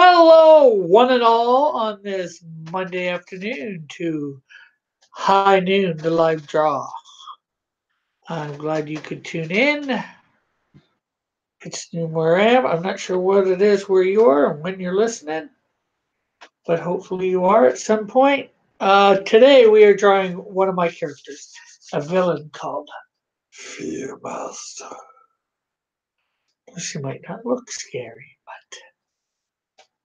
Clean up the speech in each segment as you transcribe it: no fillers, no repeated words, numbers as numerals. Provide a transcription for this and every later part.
Hello, one and all, on this Monday afternoon to High Noon, the live draw. I'm glad you could tune in. It's noon where I am. I'm not sure what it is where you are and when you're listening, but hopefully you are at some point. Today we are drawing one of my characters, a villain called Fearmaster. She might not look scary, but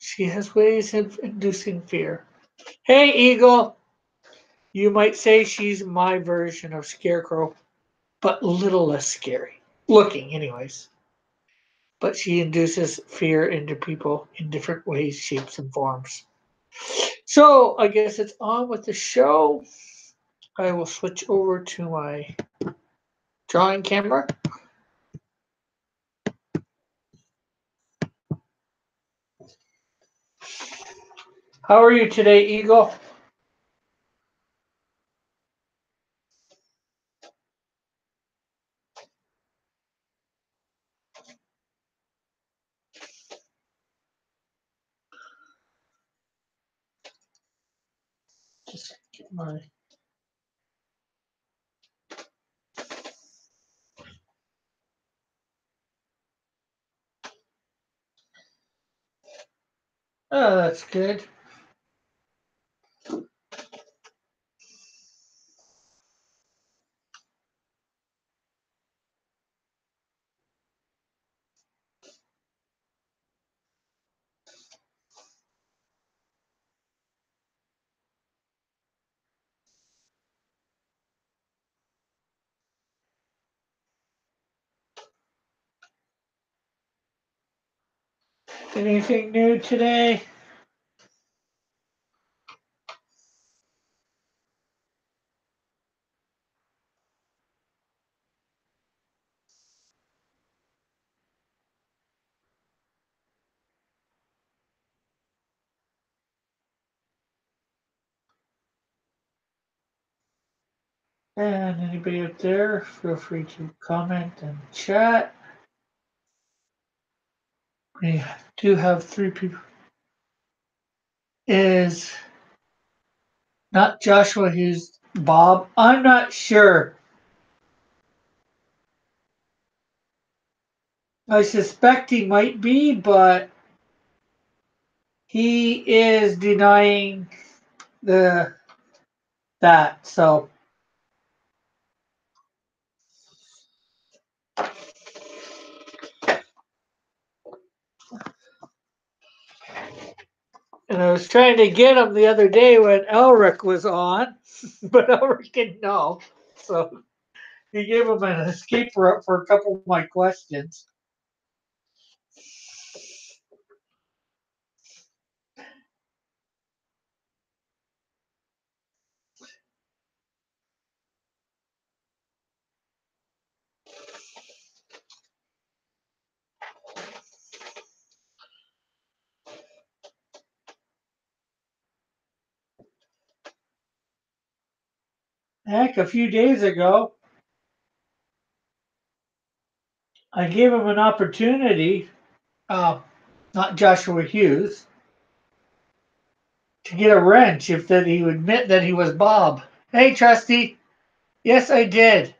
she has ways of inducing fear. Hey, Eagle! You might say she's my version of Scarecrow, but a little less scary. Looking, anyways. But she induces fear into people in different ways, shapes, and forms. So I guess it's on with the show. I will switch over to my drawing camera. How are you today, Eagle? Just get my. Oh, that's good. Anything new today? And anybody out there, feel free to comment and chat. We do have 3 people. Is not Joshua Hughes, Bob? I'm not sure. I suspect he might be, but he is denying the that. So, and I was trying to get him the other day when Elric was on, but Elric didn't know. So he gave him an escape route for a couple of my questions. Heck, a few days ago, I gave him an opportunity, uh, not Joshua Hughes, to get a wrench if that he would admit that he was Bob. Hey, Trusty. Yes, I did.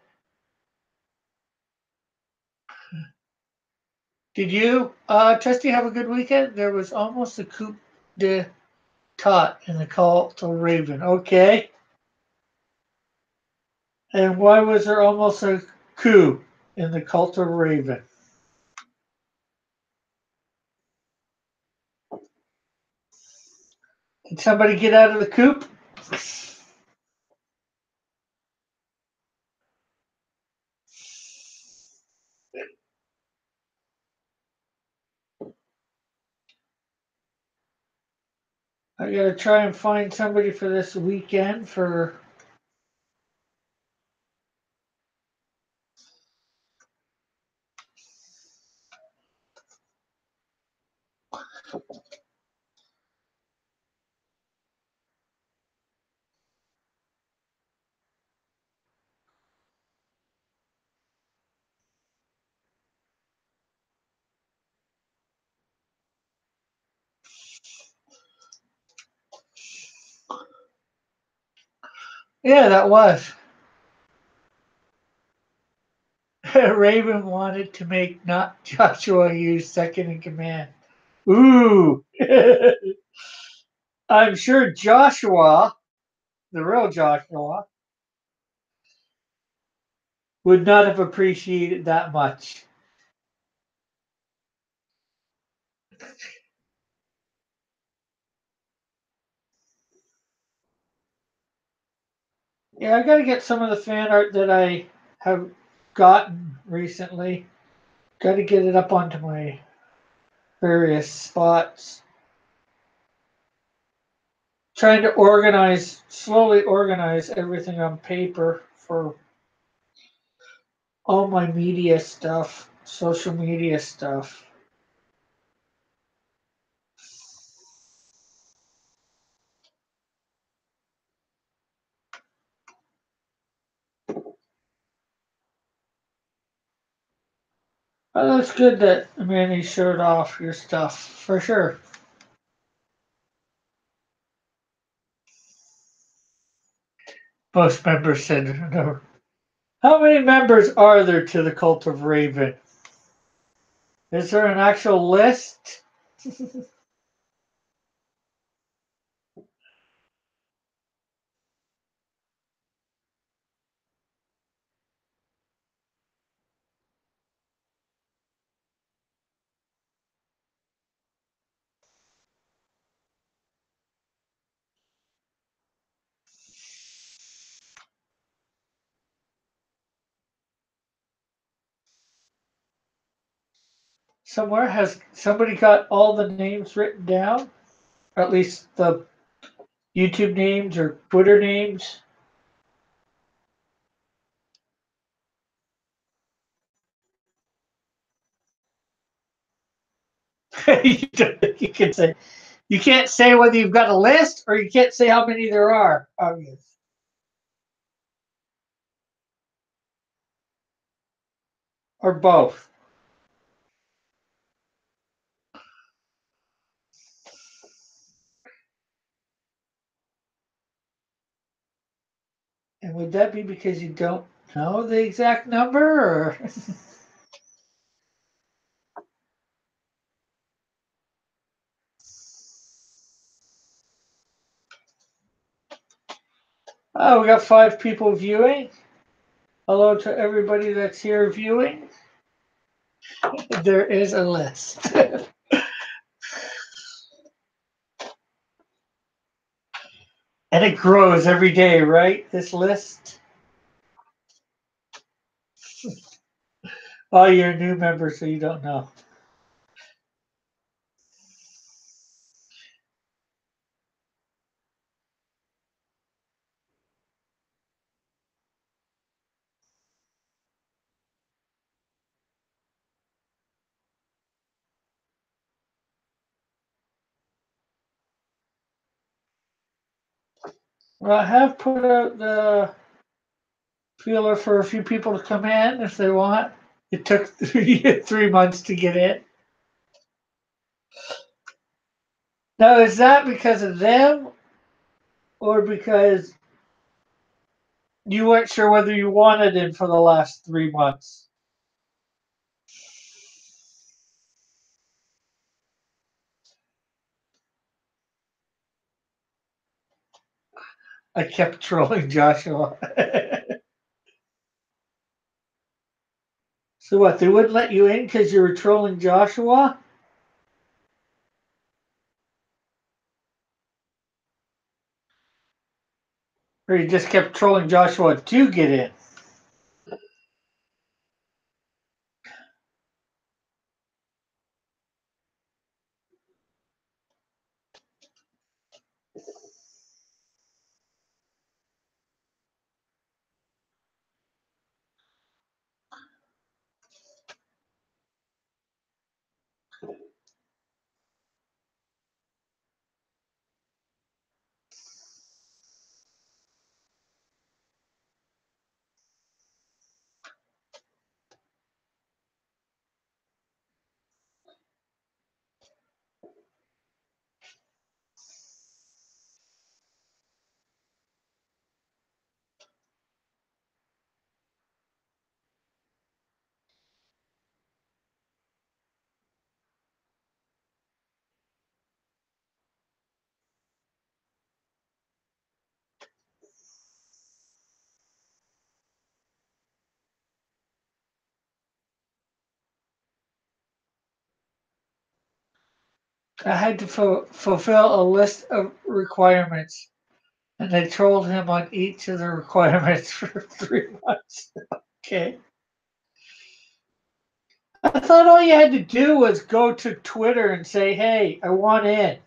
Did you, Trusty, have a good weekend? There was almost a coup de tot in the call to Raven. Okay. And why was there almost a coup in the cult of Raven? Did somebody get out of the coop? I gotta try and find somebody for this weekend for. Yeah, that was. Raven wanted to make not Joshua Hughes second in command. Ooh. I'm sure Joshua, the real Joshua, would not have appreciated that much. Yeah, I got to get some of the fan art that I have gotten recently. Got to get it up onto my various spots. Trying to slowly organize everything on paper for all my media stuff, social media stuff. Oh, that's good that Manny showed off your stuff for sure. Most members said no. How many members are there to the Cult of Raven? Is there an actual list? Somewhere has somebody got all the names written down? Or at least the YouTube names or Twitter names? You can say you can't say whether you've got a list or you can't say how many there are. Or both. And would that be because you don't know the exact number or oh, we got 5 people viewing. Hello to everybody that's here viewing. There is a list. And it grows every day, right? This list. Oh, you're a new member, so you don't know. Well, I have put out the feeler for a few people to come in if they want. It took 3 months to get in. Now, is that because of them or because you weren't sure whether you wanted in for the last 3 months? I kept trolling Joshua. So what? They wouldn't let you in because you were trolling Joshua, or you just kept trolling Joshua to get in? I had to fulfill a list of requirements, and I trolled him on each of the requirements for 3 months. Okay. I thought all you had to do was go to Twitter and say, "Hey, I want in."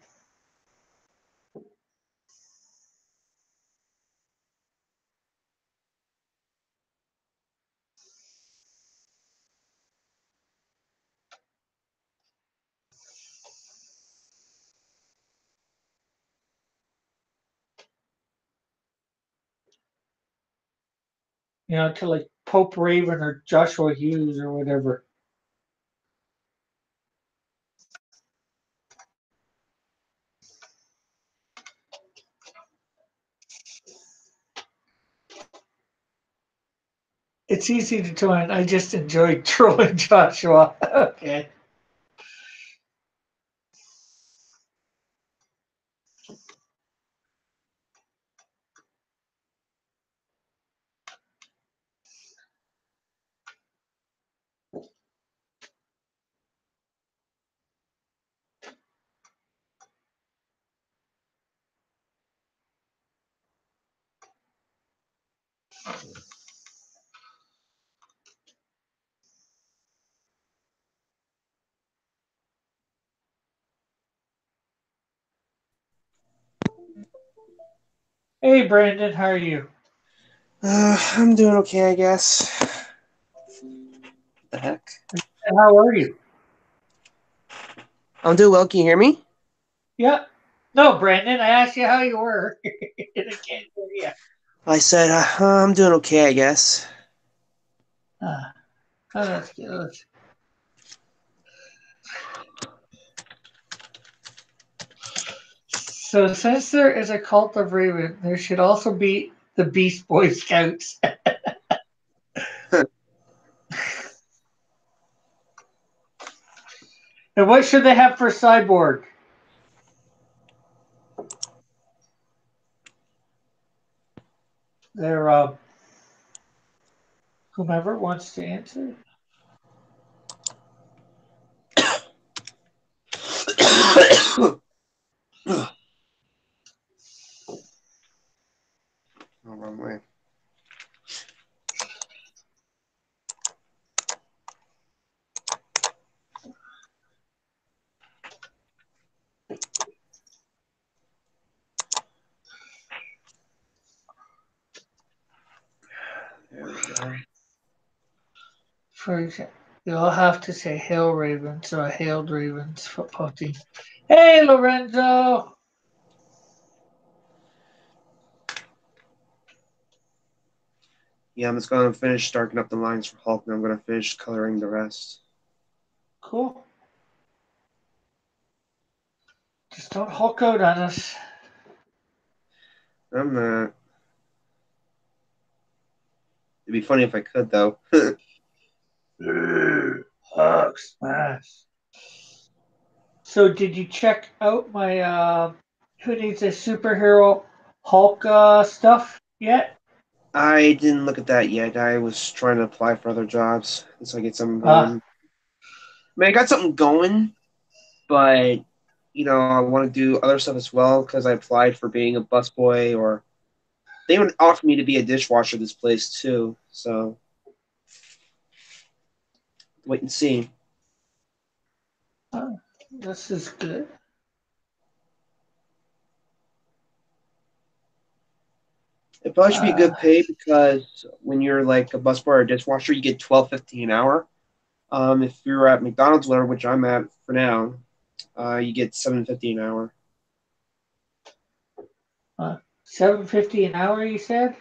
To like Pope Raven or Joshua Hughes or whatever. It's easy to join. I just enjoy trolling Joshua. Okay. Hey, Brandon, how are you? I'm doing okay, I guess. The heck? And how are you? I'm doing well. Can you hear me? Yeah. No, Brandon, I asked you how you were. And I can't hear you. I said I'm doing okay, I guess. Ah, oh, that's good. So, since there is a cult of Raven, there should also be the Beast Boy Scouts. And what should they have for Cyborg? They're whomever wants to answer. Oh, wrong way. There we go. For example, you'll have to say Hail Ravens or Hailed Ravens football team. Hey, Lorenzo! Yeah, I'm just gonna finish darkening up the lines for Hulk, and I'm gonna finish coloring the rest. Cool. Just don't Hulk out on us. I'm not. It'd be funny if I could, though. Hulk smash. So, did you check out my Who Needs a Superhero Hulk stuff yet? I didn't look at that yet. I was trying to apply for other jobs so I get something Uh, going. I mean, I got something going, but I want to do other stuff as well because I applied for being a busboy, or they even offered me to be a dishwasher at this place too. So wait and see. this is good. It probably should be a Uh, good pay because when you're like a busboy or a dishwasher, you get 12.50 an hour. If you're at McDonald's, whatever, which I'm at for now, you get 7.50 an hour. $7.50 an hour, you said?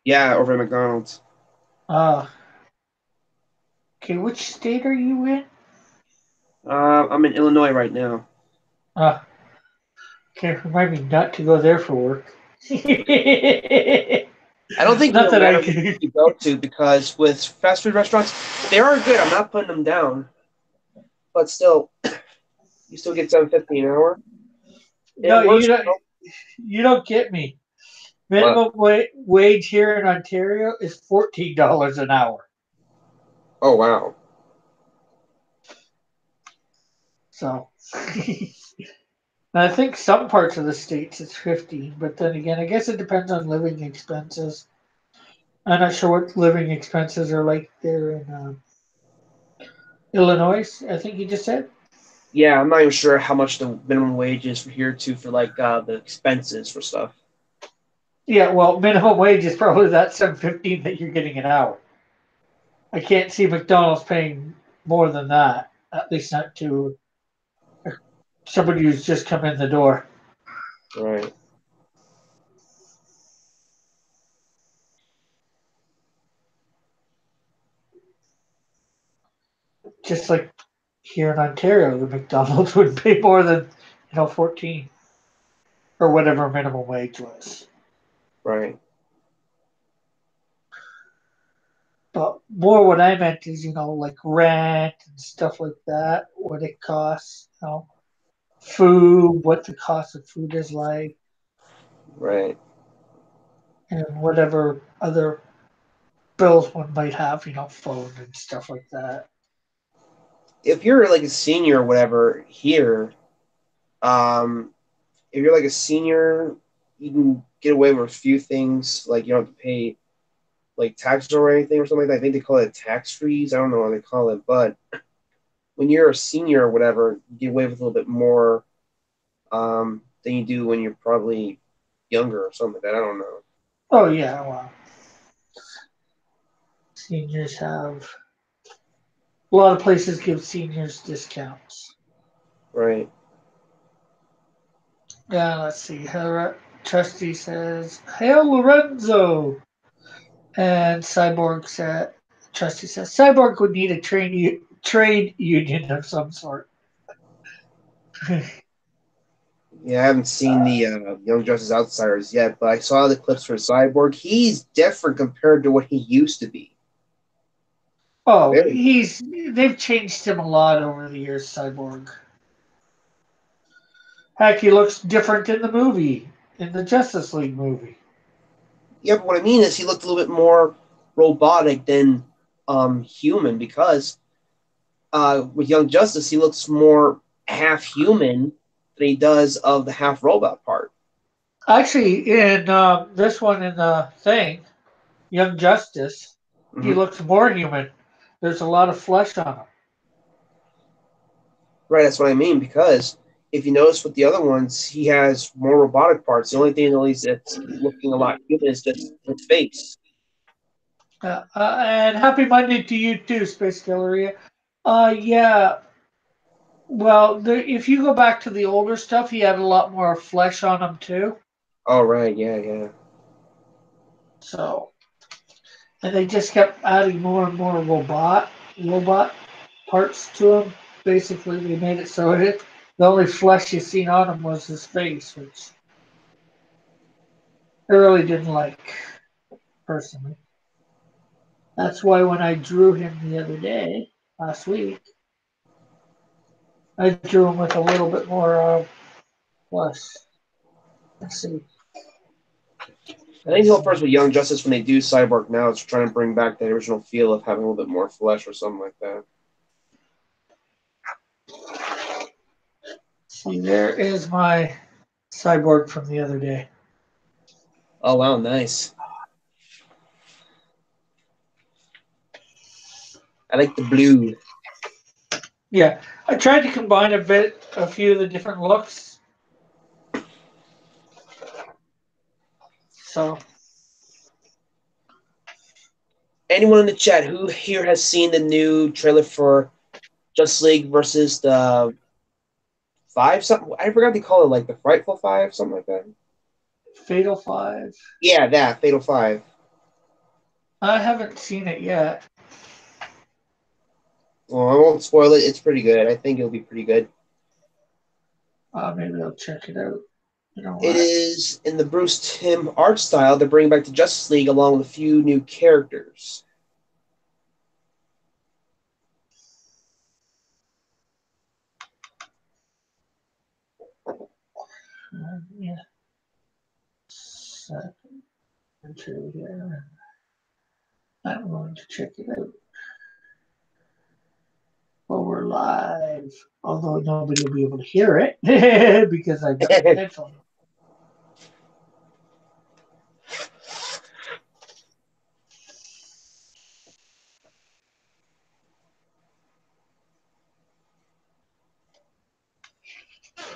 Yeah, over at McDonald's. Uh, okay, which state are you in? I'm in Illinois right now. Uh, okay, remind me not to go there for work. Not I don't think it'll that I matter which can. you go to because with fast food restaurants, they are good. I'm not putting them down, but still, you still get 7.50 an hour. It No, works. you don't get me. But Minimum wage here in Ontario is $14 an hour. oh wow, So I think some parts of the states it's 15, but then again, I guess it depends on living expenses. I'm not sure what living expenses are like there in Illinois. I think you just said. Yeah, I'm not even sure how much the minimum wage is for here too for like the expenses for stuff. Yeah, well, minimum wage is probably that 7.15 that you're getting an hour. I can't see McDonald's paying more than that. At least not to somebody who's just come in the door. Right. Just like here in Ontario, the McDonald's would pay more than 14 or whatever minimum wage was. Right. But more what I meant is, like rent and stuff like that, what it costs, food, what the cost of food is like, Right. and whatever other bills one might have, phone and stuff like that. If you're like a senior or whatever here, um, if you're like a senior, you can get away with a few things. Like you don't have to pay like taxes or anything or something like that. I think they call it tax freeze. I don't know what they call it, but when you're a senior or whatever, you get away with a little bit more than you do when you're probably younger or something like that. I don't know. Oh, yeah, well, seniors have, a lot of places give seniors discounts. Right. Yeah, let's see. Trusty says, Hail Lorenzo! And Trusty says, Cyborg would need a trade union of some sort. Yeah, I haven't seen the Young Justice Outsiders yet, but I saw the clips for Cyborg. He's different compared to what he used to be. Oh, Very. they've changed him a lot over the years, Cyborg. Heck, he looks different in the movie, in the Justice League movie. Yeah, but what I mean is he looked a little bit more robotic than human because with Young Justice he looks more half human than he does of the half robot part. Actually, in this one, in the thing, Young Justice, he Hmm. looks more human. There's a lot of flesh on him. Right, that's what I mean because if you notice with the other ones, he has more robotic parts. The only thing that's looking a lot human is just his face. And happy Monday to you too, Space Galleria. Yeah. Well, if you go back to the older stuff, he had a lot more flesh on him too. Oh, right, yeah, yeah. So, and they just kept adding more and more robot parts to him. Basically, they made it so the only flesh you seen on him was his face, which I really didn't like personally. That's why when I drew him the other day, last week, I drew him with a little bit more flesh. Let's see. I think the whole first with Young Justice when they do Cyborg now is trying to bring back that original feel of having a little bit more flesh or something like that. See, there is my cyborg from the other day. Oh wow, nice. I like the blue. Yeah, I tried to combine a few of the different looks. So, Anyone in the chat who here has seen the new trailer for Justice League versus the Five something? I forgot they call it like the Frightful Five, something like that. Fatal Five. Yeah, that Fatal Five. I haven't seen it yet. Well, I won't spoil it. It's pretty good. I think it'll be pretty good. Maybe I'll check it out. You know It what? is in the Bruce Timm art style. They're bringing back the Justice League along with a few new characters. Yeah. Second entry here. I'm going to check it out. While we're live. Although nobody will be able to hear it because I got my headphones.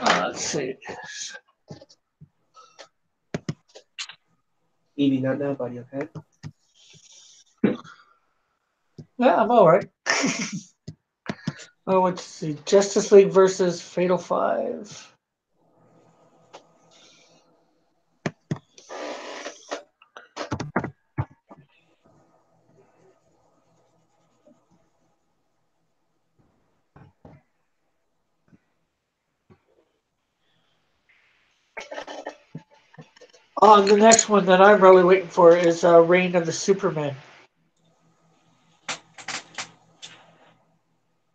Let's see. Evie, not now, buddy, okay? Yeah, I'm all right. Oh, let's see. Justice League versus Fatal 5. The next one that I'm really waiting for is Reign of the Superman.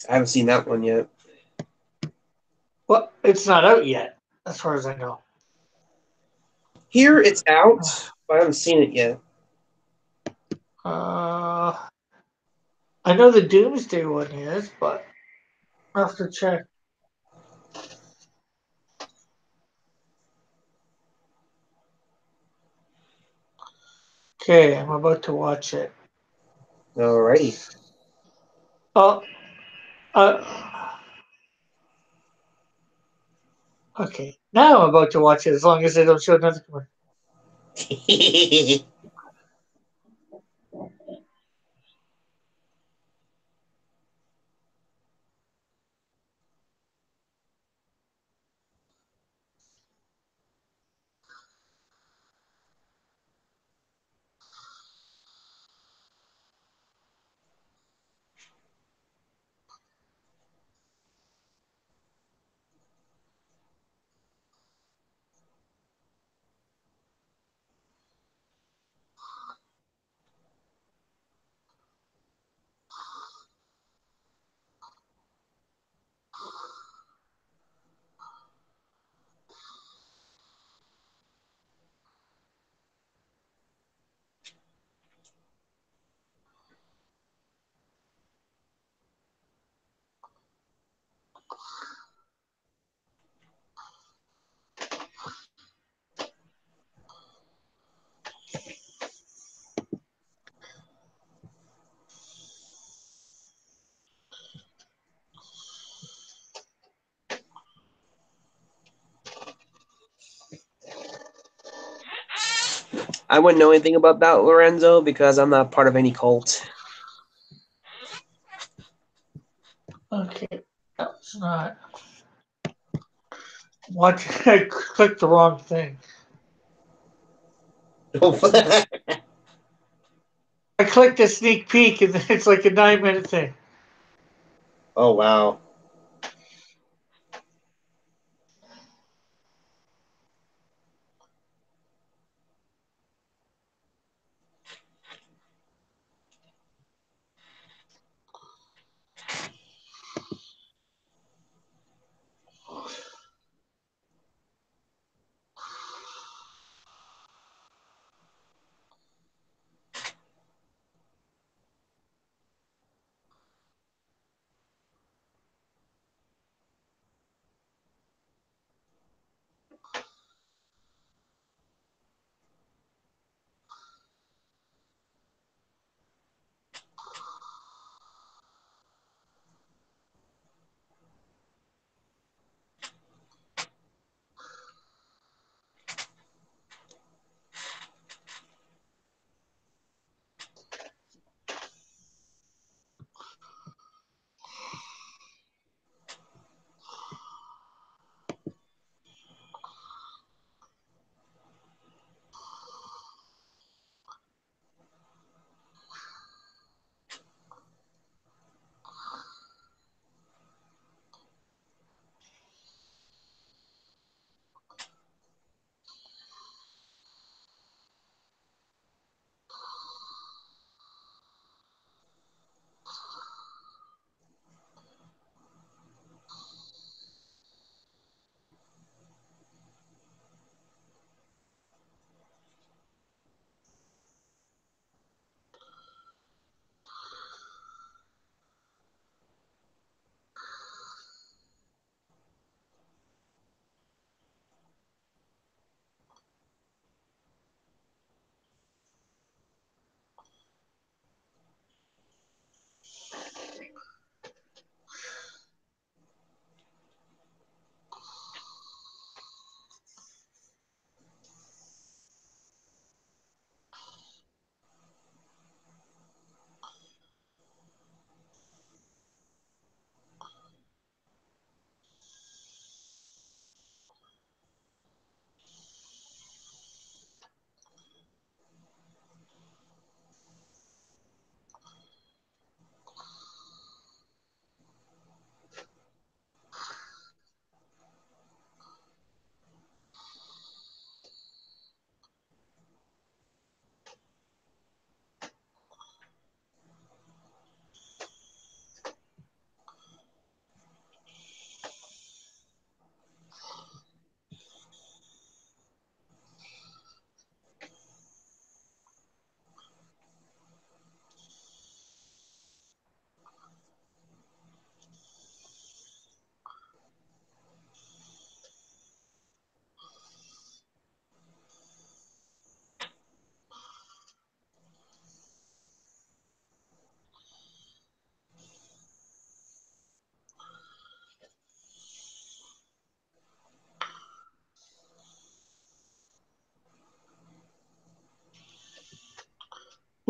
I haven't seen that one yet. Well, it's not out yet, as far as I know. Here it's out, but I haven't seen it yet. I know the Doomsday one is, but I'll have to check. Okay, I'm about to watch it. Alrighty. Oh, okay. Now I'm about to watch it as long as they don't show another commercial. I wouldn't know anything about that, Lorenzo, because I'm not part of any cult. Okay, that was not. Watch, I clicked the wrong thing. I clicked a sneak peek, and it's like a 9-minute thing. Oh, wow.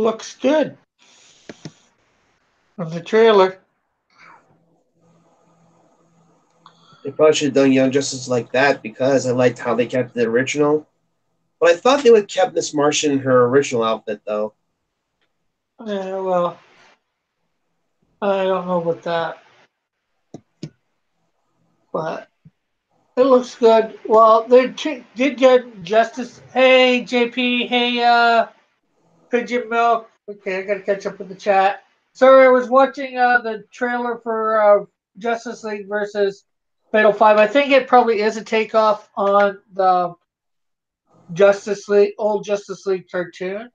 looks good from the trailer. They probably should have done Young Justice like that because I liked how they kept the original. But I thought they would have kept Miss Martian in her original outfit, though. Yeah, well, I don't know about that, but it looks good. Well, they did get Justice. Hey, JP. Hey, Pigeon Milk. Okay, I gotta catch up with the chat. Sorry, I was watching the trailer for Justice League versus Fatal Five. I think it probably is a takeoff on the old Justice League cartoon.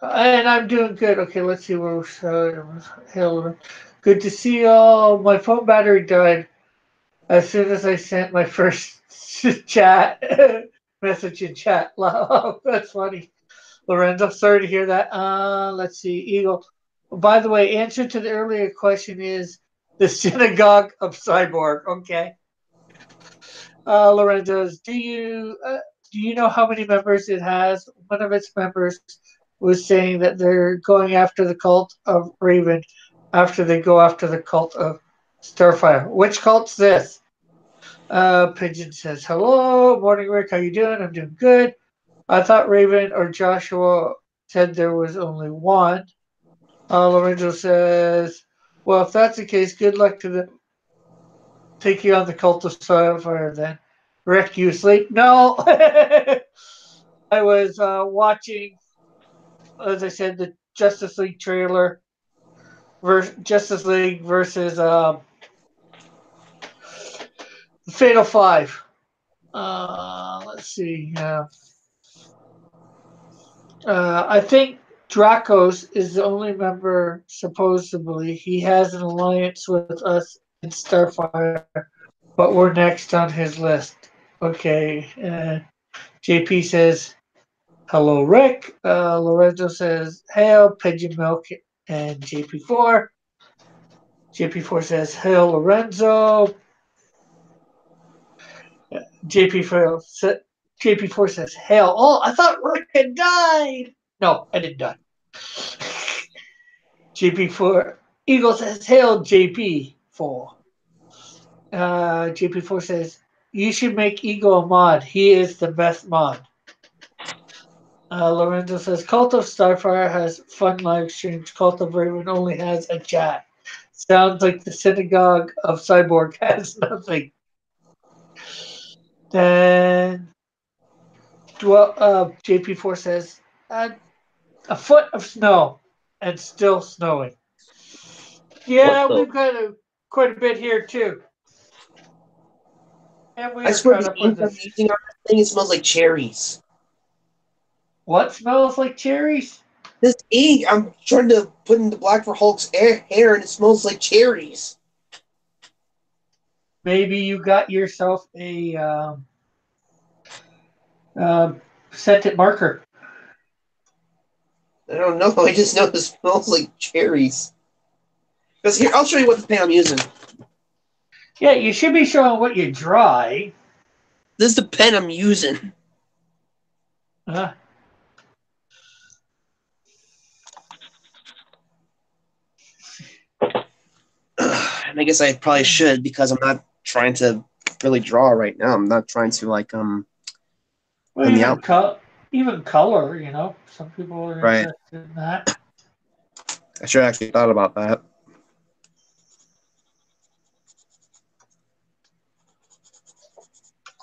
And I'm doing good. Okay, let's see where we're. Good to see y'all. My phone battery died as soon as I sent my first chat message in chat. Wow, that's funny. Lorenzo, sorry to hear that. Let's see, Eagle. By the way, answer to the earlier question is the synagogue of Cyborg. Okay. Lorenzo, do you know how many members it has? One of its members was saying that they're going after the cult of Raven after they go after the cult of Starfire. Which cult's this? Pigeon says, hello, morning, Rick. How you doing? I'm doing good. I thought Raven or Joshua said there was only one. Lorenzo says, well, if that's the case, good luck to them. Take you on the cult of Starfire then. Rick, you asleep? No. I was watching, as I said, the Justice League trailer. Justice League versus Fatal Five. Let's see. I think Dracos is the only member, supposedly. He has an alliance with us in Starfire, but we're next on his list. Okay. JP says, hello, Rick. Lorenzo says, hail, Pigeon Milk, and JP4. JP4 says, hail, Lorenzo. JP4 says, hail. Oh, I thought Rick had died. No, I didn't die. JP4 Eagle says, hail JP4. JP4 says, you should make Eagle a mod. He is the best mod. Lorenzo says, Cult of Starfire has fun live streams. Cult of Raven only has a chat. Sounds like the Synagogue of Cyborg has nothing. Then JP4 says, a foot of snow and still snowing. Yeah, we've got quite a bit here too. And we I are swear caught the up with ink I'm this. using on this thing, it smells like cherries. What smells like cherries? This ink I'm trying to put into Black for Hulk's hair and it smells like cherries. Maybe you got yourself a scented marker. I don't know. I just know it smells like cherries. Because here, I'll show you what the pen I'm using. Yeah, you should be showing what you dry. This is the pen I'm using. And I guess I probably should because I'm not trying to really draw right now. I'm not trying to like well, me out. even color, you know. Some people are Right. interested in that. I should have actually thought about that.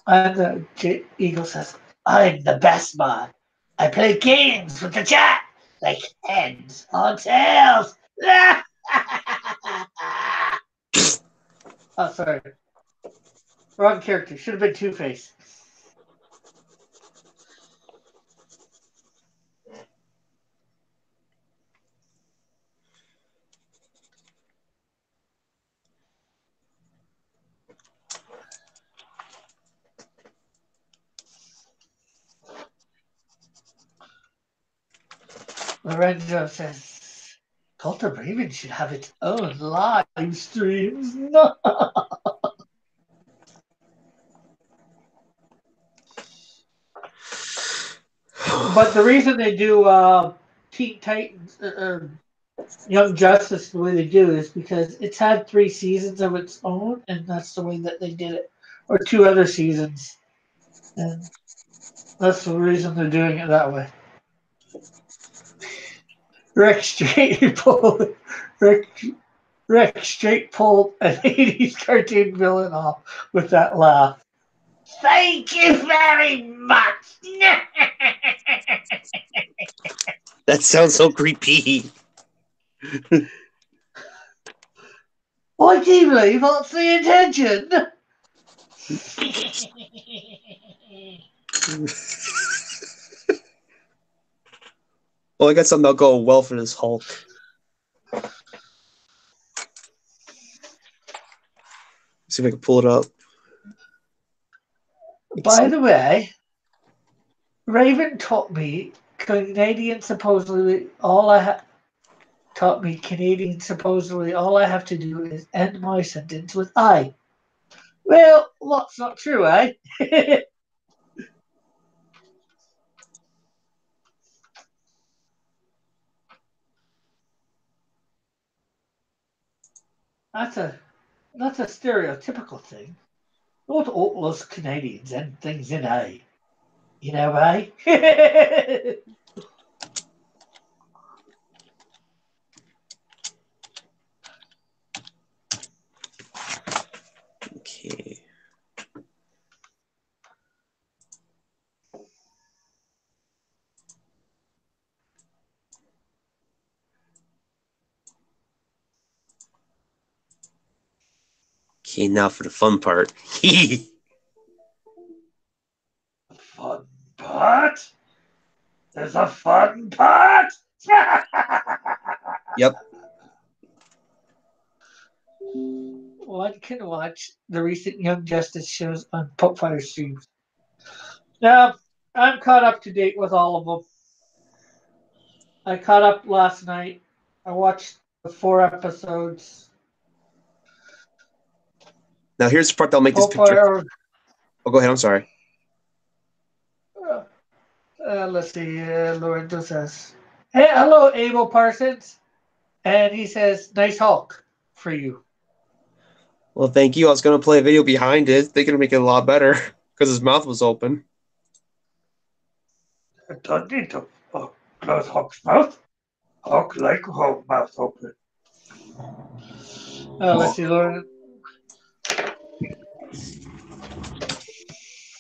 And the Eagle says, I'm the best man. I play games with the chat like heads on tails. Oh, sorry. Wrong character. Should have been Two-Face. Lorenzo says, Cult of Raven should have its own live streams. No. But the reason they do Teen Titans, Young Justice the way they do is because it's had 3 seasons of its own, and that's the way that they did it, or 2 other seasons, and that's the reason they're doing it that way. Rick straight pulled Rick Rick straight pulled an 80s cartoon villain off with that laugh. Thank you very much. That sounds so creepy. I do believe that's the intention. Well, I guess something that'll go well for this Hulk. See if I can pull it up. By the way, Raven taught me Canadian supposedly all I taught me Canadian supposedly all I have to do is end my sentence with I. Well, that's not true, eh? that's a stereotypical thing. Not all us Canadians end things in A. You know, eh? Okay. Okay, now for the fun part. Fun part? There's a fun part? Yep. One can watch the recent Young Justice shows on Popfire streams. Now, I'm caught up to date with all of them. I caught up last night. I watched the 4 episodes. Now here's the part that'll make this picture. Popfire. Oh, go ahead. I'm sorry. Let's see. Lorenzo says, "Hey, hello, Abel Parsons," and he says, "Nice Hulk for you." Well, thank you. I was going to play a video behind it. They're going to make it a lot better because his mouth was open. I don't need to close Hulk's mouth. Hulk like Hulk mouth open. Let's see, Lauren.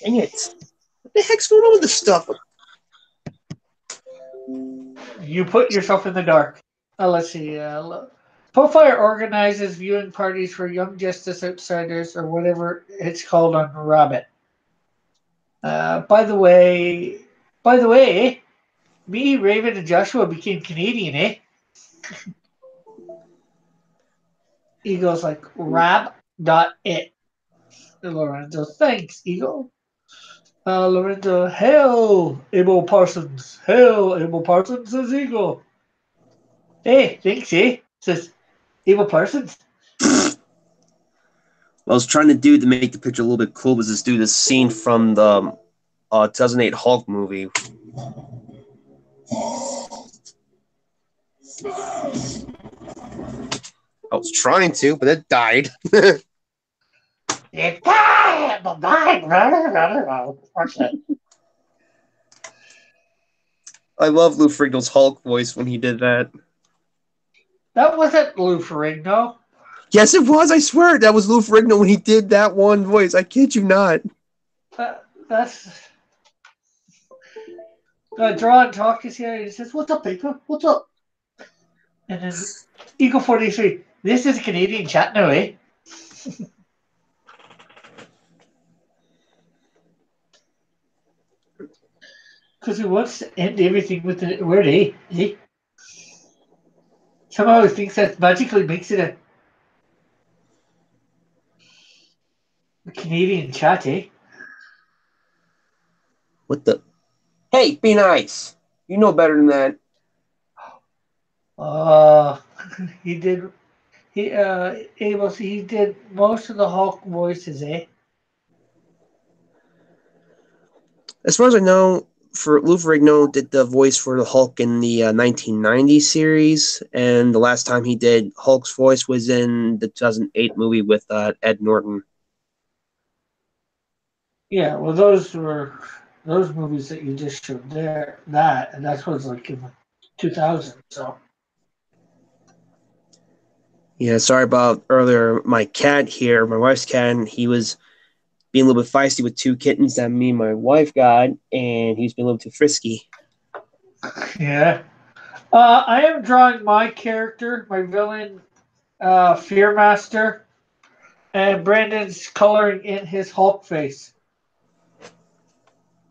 Dang it. What the heck's going on with this stuff? You put yourself in the dark. Let's see. Popfire organizes viewing parties for Young Justice Outsiders or whatever it's called on Rabbit. By the way, me, Raven, and Joshua became Canadian, eh? Eagle's like rab.it. Lorenzo, thanks, Eagle. Lorenzo, hail, Abel Parsons. Hail, Abel Parsons, says Eagle. Hey, thanks, eh? Says Abel Parsons. What I was trying to do to make the picture a little bit cool was just do this scene from the 2008 Hulk movie. I was trying to, but it died. It died! I love Lou Ferrigno's Hulk voice when he did that. That wasn't Lou Ferrigno. Yes, it was. I swear that was Lou Ferrigno when he did that one voice. I kid you not. That's Draw and Talk is here. He says, "What's up, people? What's up?" And then Eagle 43. This is a Canadian chat now, eh? Because he wants to end everything with the word eh? Eh? Somehow he thinks that magically makes it a Canadian chat, eh? What the? Hey, be nice. You know better than that. He did. He did most of the Hulk voices, eh? As far as I know, Lou Ferrigno did the voice for the Hulk in the 1990 series, and the last time he did Hulk's voice was in the 2008 movie with Ed Norton. Yeah, well, those were those movies that you just showed there. And that was like in the 2000s. So Yeah, sorry about earlier. My cat here, my wife's cat, he was being a little bit feisty with two kittens that me and my wife got, and he's been a little too frisky. yeah, I am drawing my character, my villain, Fearmaster, and Brandon's coloring in his Hulk face.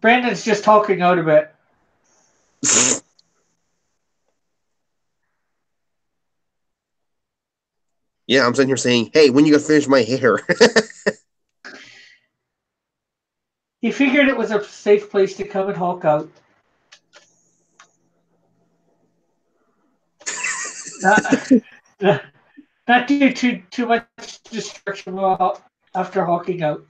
Brandon's just hulking out a bit. Yeah, I'm sitting here saying, hey, when you gonna finish my hair? He figured it was a safe place to come and hulk out. Not, not do too much destruction after hulking out.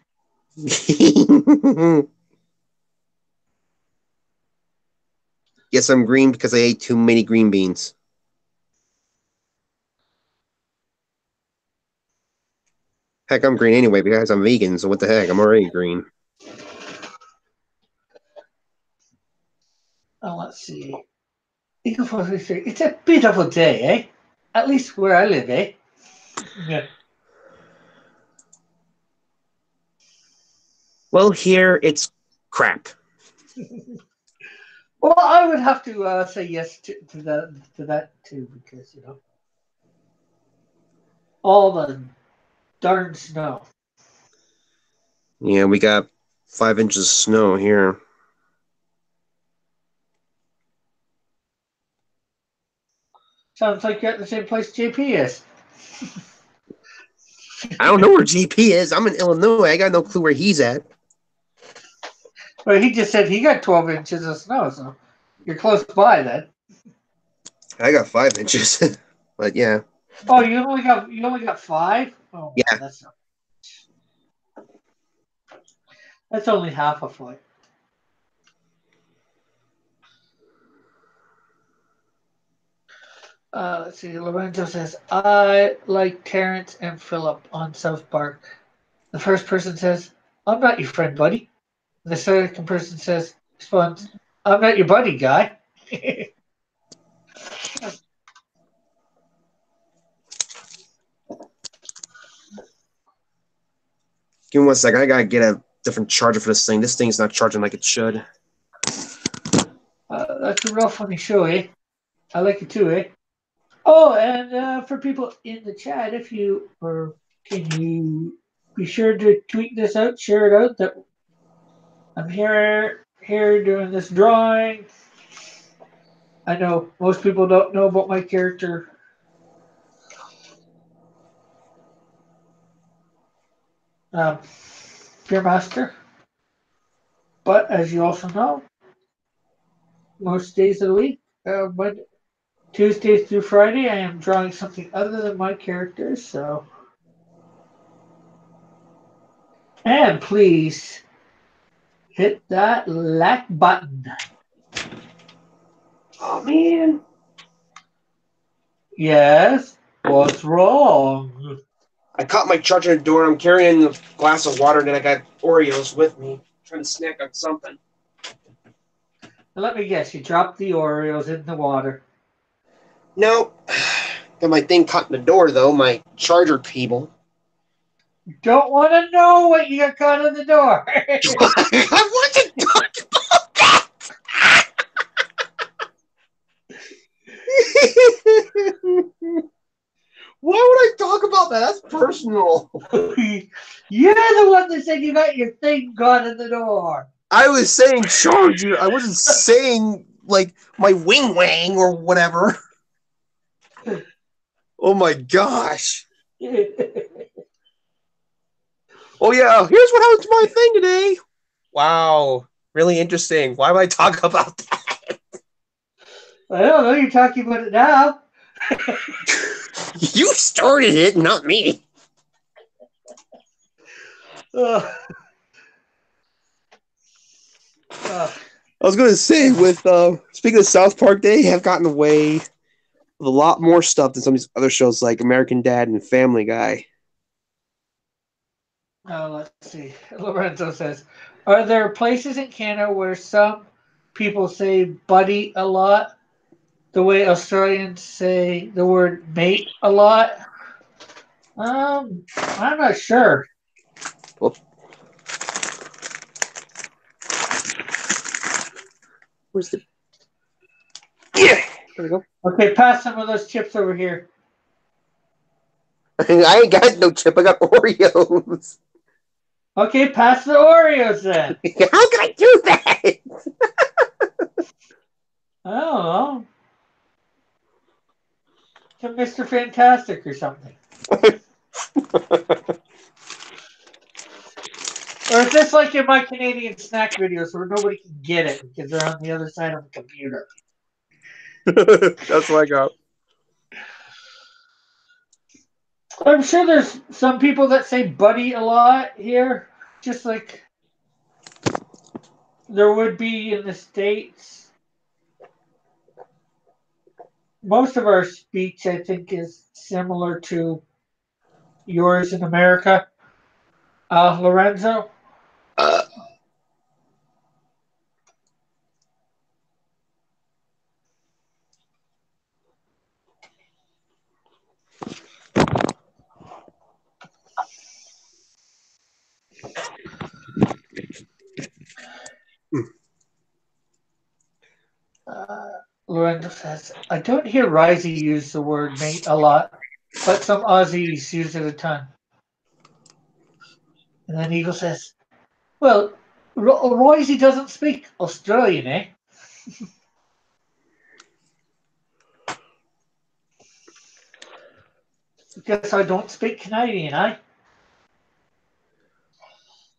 Yes, I'm green because I ate too many green beans. Heck, I'm green anyway because I'm vegan, so what the heck? I'm already green. Oh, let's see. It's a beautiful day, eh? At least where I live, eh? Yeah. Well, here it's crap. Well, I would have to say yes to that too, because all the darn snow. Yeah, we got 5 inches of snow here. Sounds like you're at the same place JP is. I don't know where GP is. I'm in Illinois. I got no clue where he's at. Well, he just said he got 12 inches of snow, so you're close by then. I got 5 inches, but yeah. Oh, you only got 5? Oh, Yeah. That's only half a foot. Let's see. Lorenzo says, I like Terrence and Philip on South Park. The first person says, I'm not your friend, buddy. And the second person responds, I'm not your buddy, guy. Give me 1 second. I gotta get a different charger for this thing. This thing's not charging like it should. That's a real funny show, eh? I like it too, eh? Oh, and for people in the chat, can you be sure to tweet this out, share it out that I'm here doing this drawing. I know most people don't know about my character. Fearmaster. But as you also know, most days of the week, but Tuesdays through Friday, I am drawing something other than my characters. So, and please hit that like button. Oh, man. Yes. What's wrong? I caught my charger at the door. I'm carrying a glass of water, and then I got Oreos with me. I'm trying to snack on something. Let me guess, you dropped the Oreos in the water. No. Got my thing caught in the door, though. My charger cable. Don't want to know what you got caught in the door. I want to talk about that. Why would I talk about that? That's personal. You're the one that said you got your thing caught in the door. I was saying charger. I wasn't saying like my wing wang or whatever. Oh my gosh. Oh yeah, here's what happened to my thing today. Wow. Really interesting. Why would I talk about that? I don't know, you're talking about it now. You started it, not me. I was going to say, with speaking of South Park, they have gotten away with a lot more stuff than some of these other shows like American Dad and Family Guy. Let's see. Lorenzo says, "Are there places in Canada where some people say buddy a lot, the way Australians say the word mate a lot?" I'm not sure. Well, where's the? Yeah, there we go. Okay, pass some of those chips over here. I ain't got no chip. I got Oreos. Okay, pass the Oreos then. How can I do that? I don't know. To Mr. Fantastic or something. Or is this like in my Canadian snack videos where nobody can get it because they're on the other side of the computer? That's what I got. I'm sure there's some people that say buddy a lot here, just like there would be in the States. Most of our speech, I think, is similar to yours in America. Lorenzo? Uh, Lorenzo says, I don't hear Risey use the word mate a lot, but some Aussies use it a ton. And then Eagle says, well, Risey doesn't speak Australian, eh? Guess I don't speak Canadian, eh?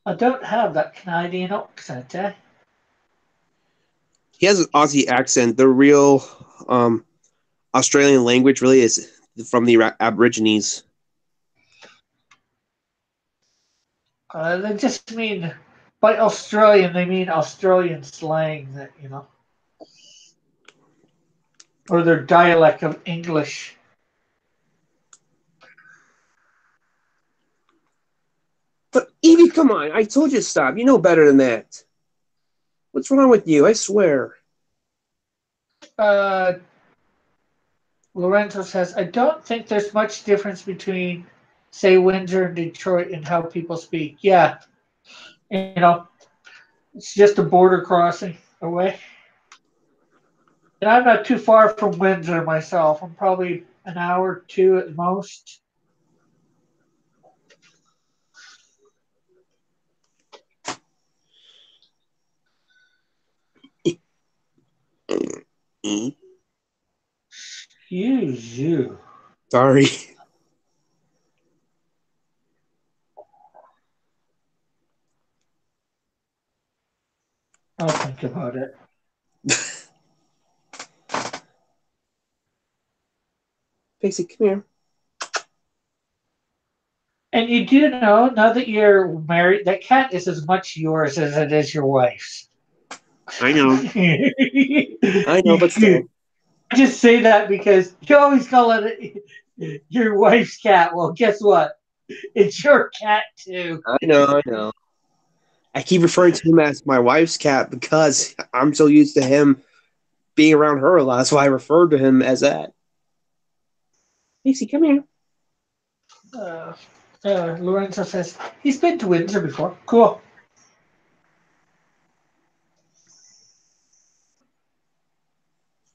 I don't have that Canadian accent, eh? he has an Aussie accent. The real Australian language really is from the Aborigines. They just mean, by Australian, they mean Australian slang that, or their dialect of English. But Evie, come on! I told you to stop. You know better than that. What's wrong with you? I swear. Uh, Lorenzo says, I don't think there's much difference between, say, Windsor and Detroit in how people speak. Yeah, it's just a border crossing away. And I'm not too far from Windsor myself. I'm probably an hour or two at most. You. Sorry. I'll think about it. Pixie, come here. And you do know, now that you're married, that cat is as much yours as it is your wife's. I know. I know, but still. I just say that because you always call it your wife's cat. Well, guess what? It's your cat too. I know. I keep referring to him as my wife's cat because I'm so used to him being around her a lot. That's why I referred to him as that. Pixie, come here. Lorenzo says he's been to Windsor before. Cool.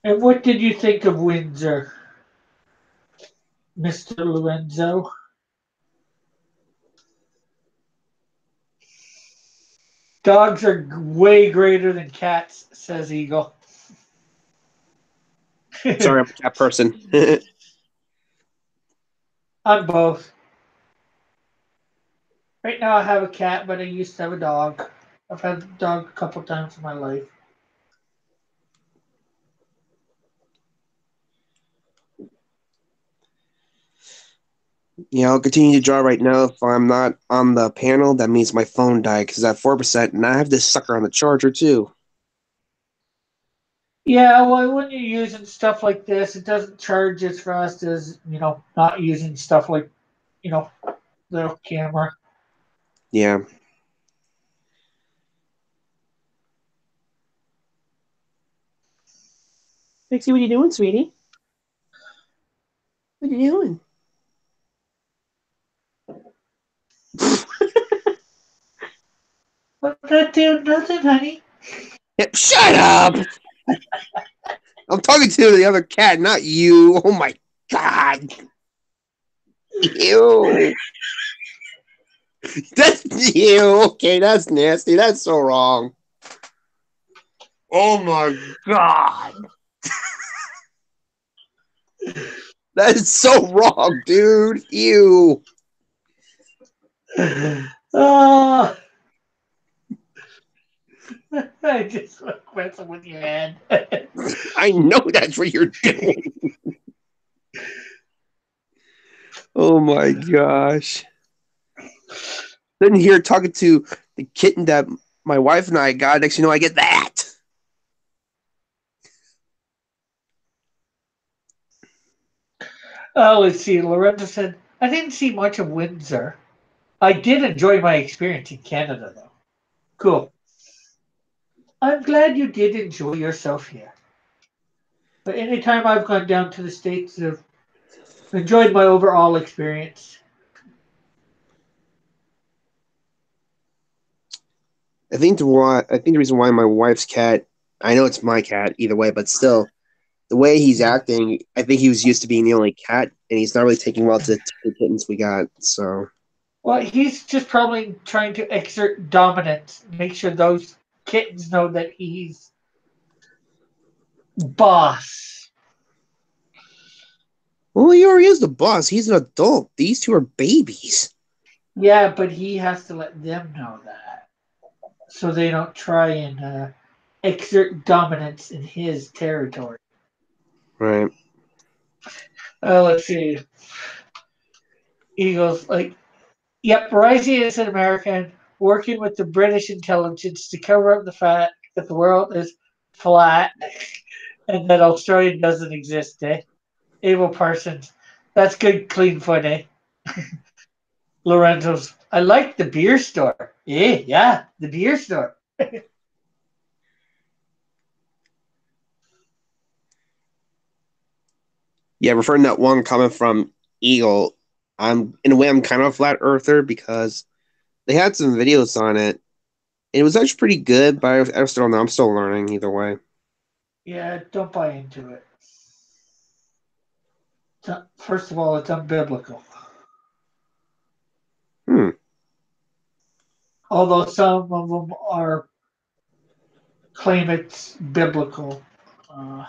And what did you think of Windsor, Mr. Lorenzo? Dogs are way greater than cats, says Eagle. Sorry, I'm a cat person. I'm both. Right now I have a cat, but I used to have a dog. I've had a dog a couple times in my life. Yeah, I'll continue to draw right now. If I'm not on the panel, that means my phone died because it's at 4%, and I have this sucker on the charger too. Yeah, well, when you're using stuff like this, it doesn't charge as fast as, not using stuff like, you know, the camera. Yeah. Pixie, what are you doing, sweetie? What are you doing? But not doing nothing, honey. Yep, shut up! I'm talking to the other cat, not you. Oh my god. Ew. That's ew. Okay, that's nasty. That's so wrong. Oh my god. That is so wrong, dude. Ew. Oh, I just want to messing with your head. I know that's what you're doing. Oh my gosh. Sitting here talking to the kitten that my wife and I got. Next, you know, I get that. Oh, let's see. Lorenzo said, I didn't see much of Windsor. I did enjoy my experience in Canada, though. Cool. I'm glad you did enjoy yourself here. But anytime I've gone down to the States, I've enjoyed my overall experience. I think the reason why my wife's cat, I know it's my cat either way, but still, the way he's acting, I think he was used to being the only cat, and he's not really taking well to the kittens we got. So, Well, he's just probably trying to exert dominance, make sure those kittens know that he's boss. well, he already is the boss. He's an adult. These two are babies. Yeah, but he has to let them know that so they don't try and exert dominance in his territory. Right. Let's see. He goes like, "Yep, Rising is an American working with the British intelligence to cover up the fact that the world is flat and that Australia doesn't exist." Eh, Abel Parsons. That's good, clean fun, eh? Lorenzo's. I like the beer store. Yeah, the beer store. Yeah, referring to that one comment from Eagle, I'm in a way I'm kind of a flat earther because they had some videos on it. It was actually pretty good, but I still don't know. I'm still learning either way. Yeah, don't buy into it. First of all, it's unbiblical. Hmm. Although some of them are claim it's biblical. Uh,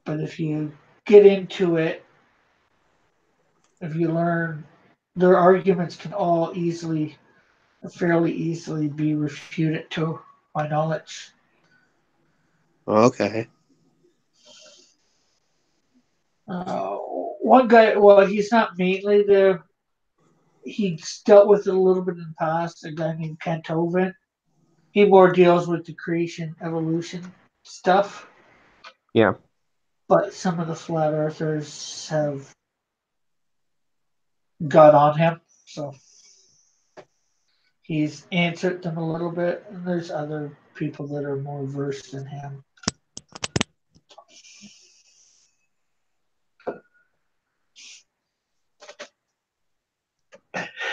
but if you get into it, if you learn, their arguments can all fairly easily be refuted to my knowledge. Okay. One guy, well, he's not mainly he's dealt with it a little bit in the past, a guy named Cantoven. He more deals with the creation, evolution stuff, Yeah. but some of the flat earthers have got on him, so he's answered them a little bit, and there's other people that are more versed than him.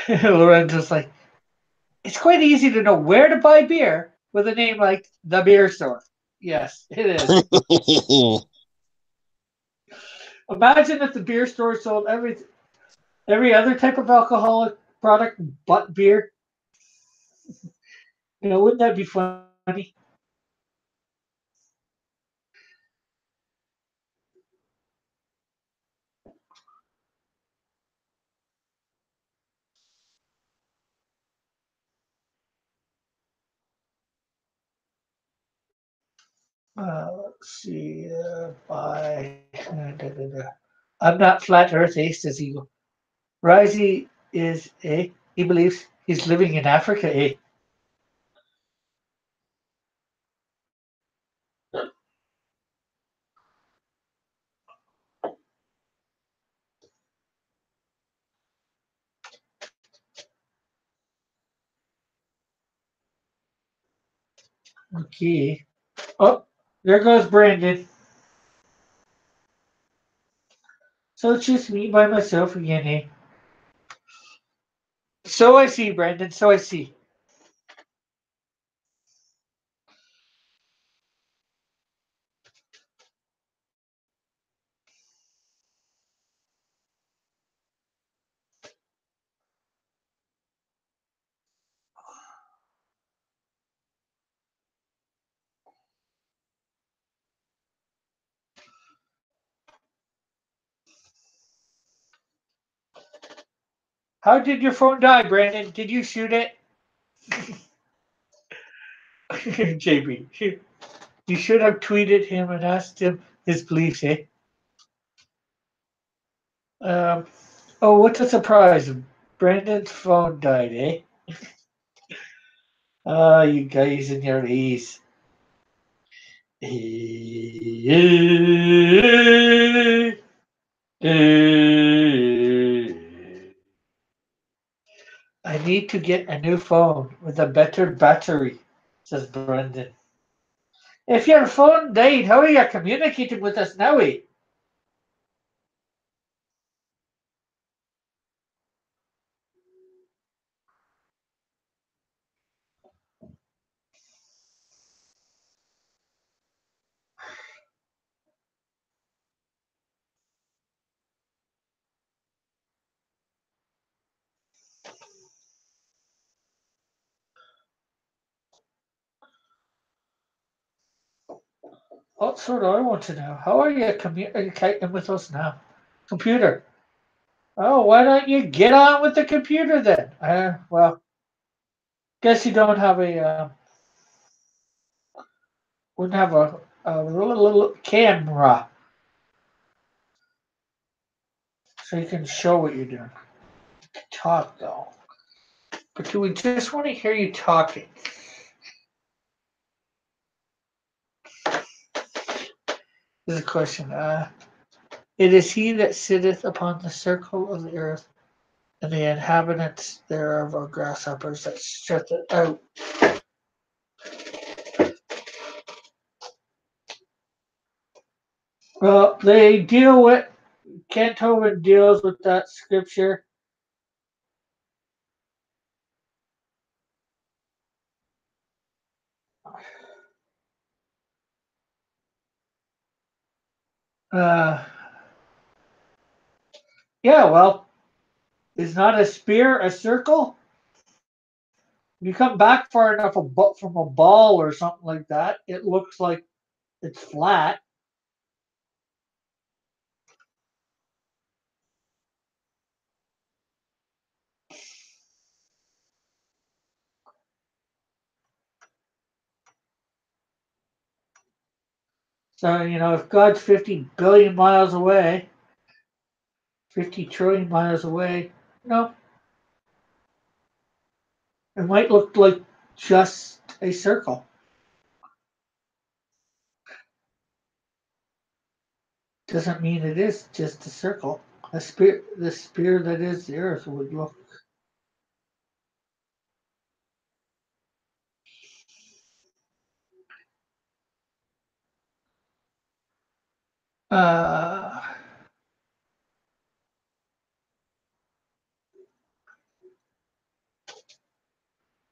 Lorenzo's like, it's quite easy to know where to buy beer with a name like the beer store. Yes, it is. Imagine if the beer store sold every other type of alcoholic product but beer. Wouldn't that be funny? Let's see. By I'm not flat Earth, says Eagle. Risey is a. He believes he's living in Africa. Okay. Oh, there goes Brandon. So it's just me by myself again, eh? So I see, Brandon. So I see. How did your phone die, Brandon? Did you shoot it? JB, you should have tweeted him and asked him his beliefs, eh? Um, oh, what's a surprise? Brandon's phone died, eh? Ah, you guys in your A's. I need to get a new phone with a better battery, says Brendan. If your phone died, how are you communicating with us now, eh? What sort I want to know? How are you communicating with us now? Computer. Oh, why don't you get on with the computer then? Well, guess you don't have wouldn't have a little camera so you can show what you're doing. Talk though. But do we just want to hear you talking? This is a question. It is he that sitteth upon the circle of the earth, and the inhabitants thereof are grasshoppers that stretch it out. Well, they deal with Kent Hovind deals with that scripture. Uh, yeah, well, is not a spear a circle? You come back far enough from a ball or something like that, it looks like it's flat. So, if God's 50 billion miles away, 50 trillion miles away, no, it might look like just a circle. Doesn't mean it is just a circle. The spear that is the earth would look. Uh,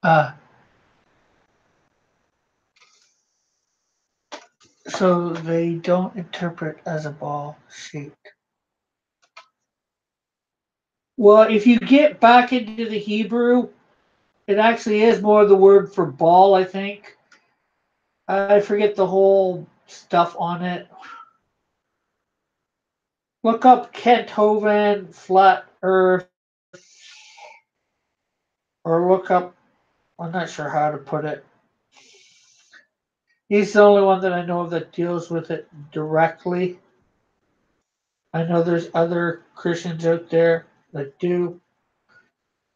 uh, so they don't interpret as a ball shape. Well, if you get back into the Hebrew, it actually is more the word for ball, I think. I forget the whole stuff on it. Look up Kent Hovind, Flat Earth, or look up, I'm not sure how to put it. He's the only one that I know of that deals with it directly. I know there's other Christians out there that do.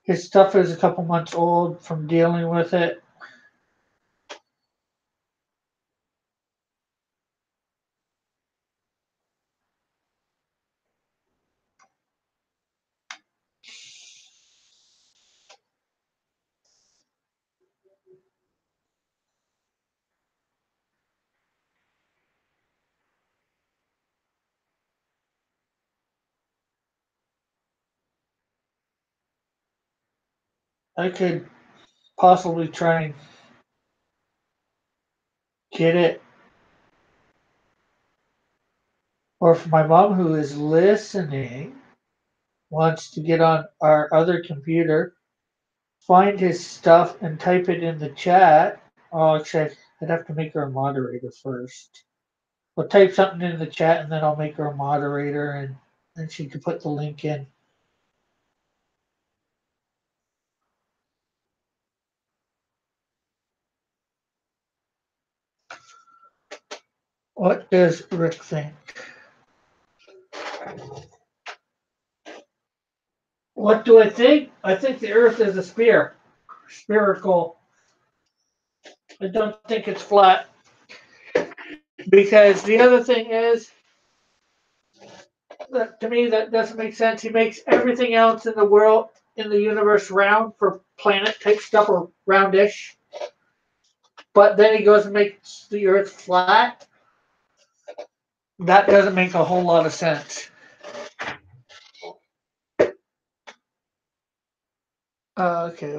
His stuff is a couple months old from dealing with it. I could possibly try and get it. Or if my mom, who is listening, wants to get on our other computer, find his stuff and type it in the chat. Oh, actually, I'd have to make her a moderator first. I'll type something in the chat and then I'll make her a moderator and then she can put the link in. What does Rick think? What do I think? I think the Earth is a sphere, spherical. I don't think it's flat. Because the other thing is, that to me, that doesn't make sense. He makes everything else in the world, in the universe, round for planet type stuff or roundish. But then he goes and makes the Earth flat. That doesn't make a whole lot of sense. Okay.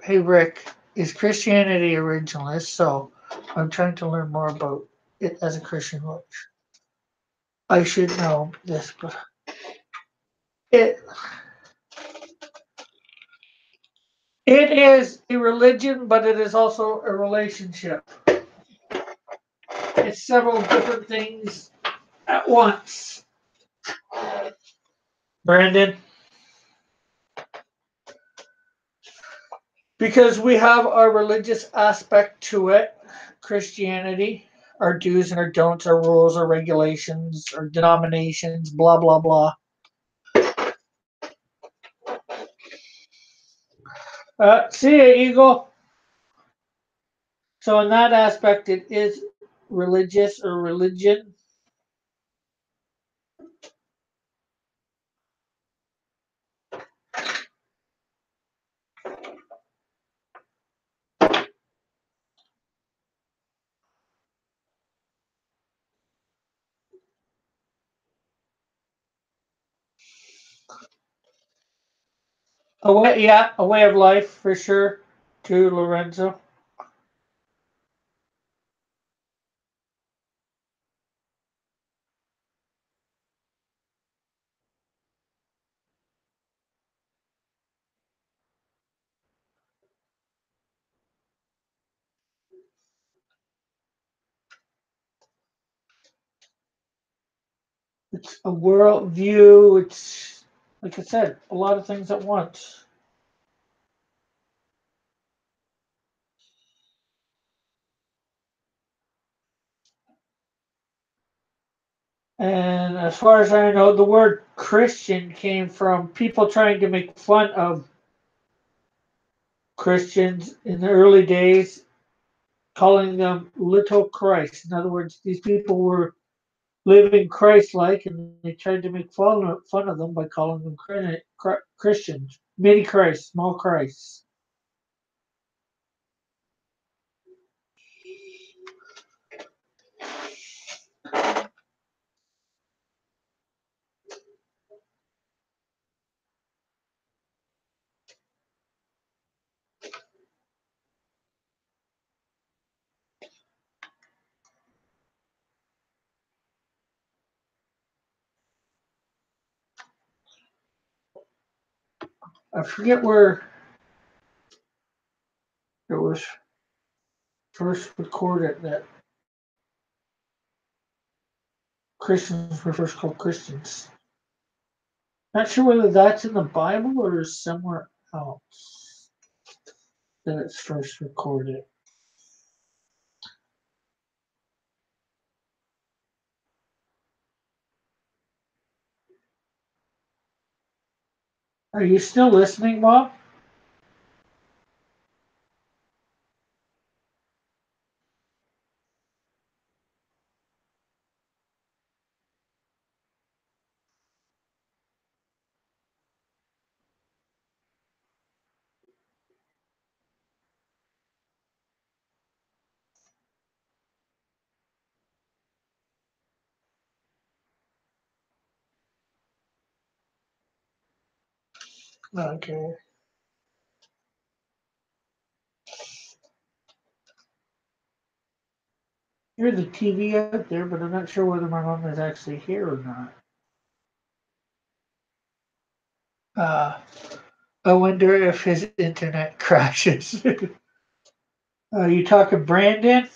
Hey, Rick, is Christianity originalist? So I'm trying to learn more about it as a Christian. I should know this, but it it is a religion, but it is also a relationship. It's several different things at once. Brandon, because we have our religious aspect to it, Christianity, our do's and our don'ts, our rules, our regulations, our denominations, blah blah blah. See ya, Eagle. So in that aspect, it is religious or religion. A way of life for sure. To Lorenzo. It's a world view. It's like I said, a lot of things at once. And as far as I know, the word Christian came from people trying to make fun of Christians in the early days, calling them little Christ. In other words, these people were living Christ-like, and they tried to make fun of them by calling them Christians, mini Christ, small Christ. I forget where it was first recorded that Christians were first called Christians. Not sure whether that's in the Bible or somewhere else that it's first recorded. Are you still listening, Bob? Okay. hear the TV out there, but I'm not sure whether my mom is actually here or not. Uh, I wonder if his internet crashes. Are you talking Brandon?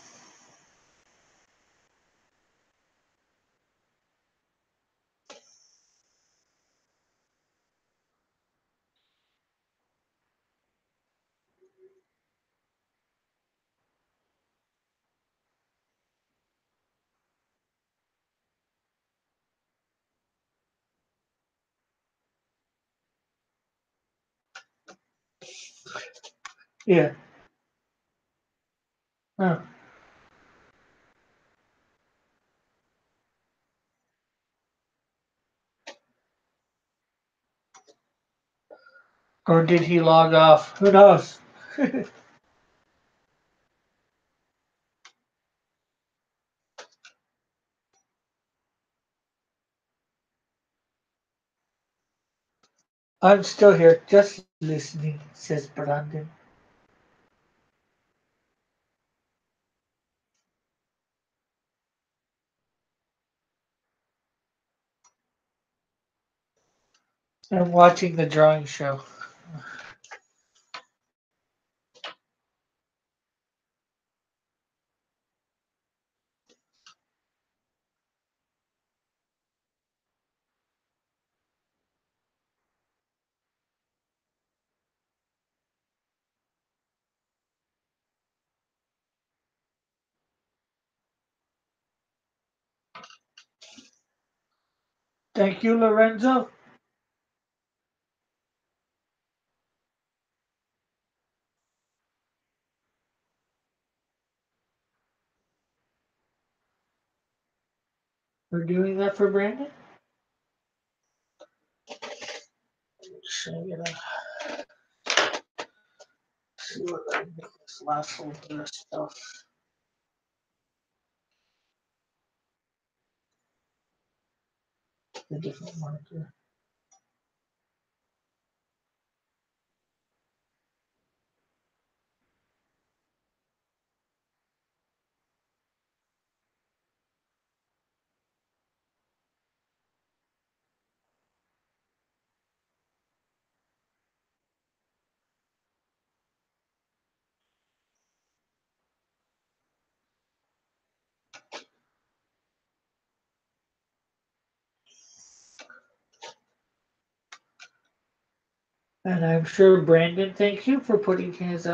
Yeah. Oh. Or did he log off? Who knows? I'm still here, just listening, says Brandon. I'm watching the drawing show. Thank you, Lorenzo. For doing that for Brandon. So I'm gonna see what I can make this last little bit of stuff. A different marker. And I'm sure Brandon, thank you for putting his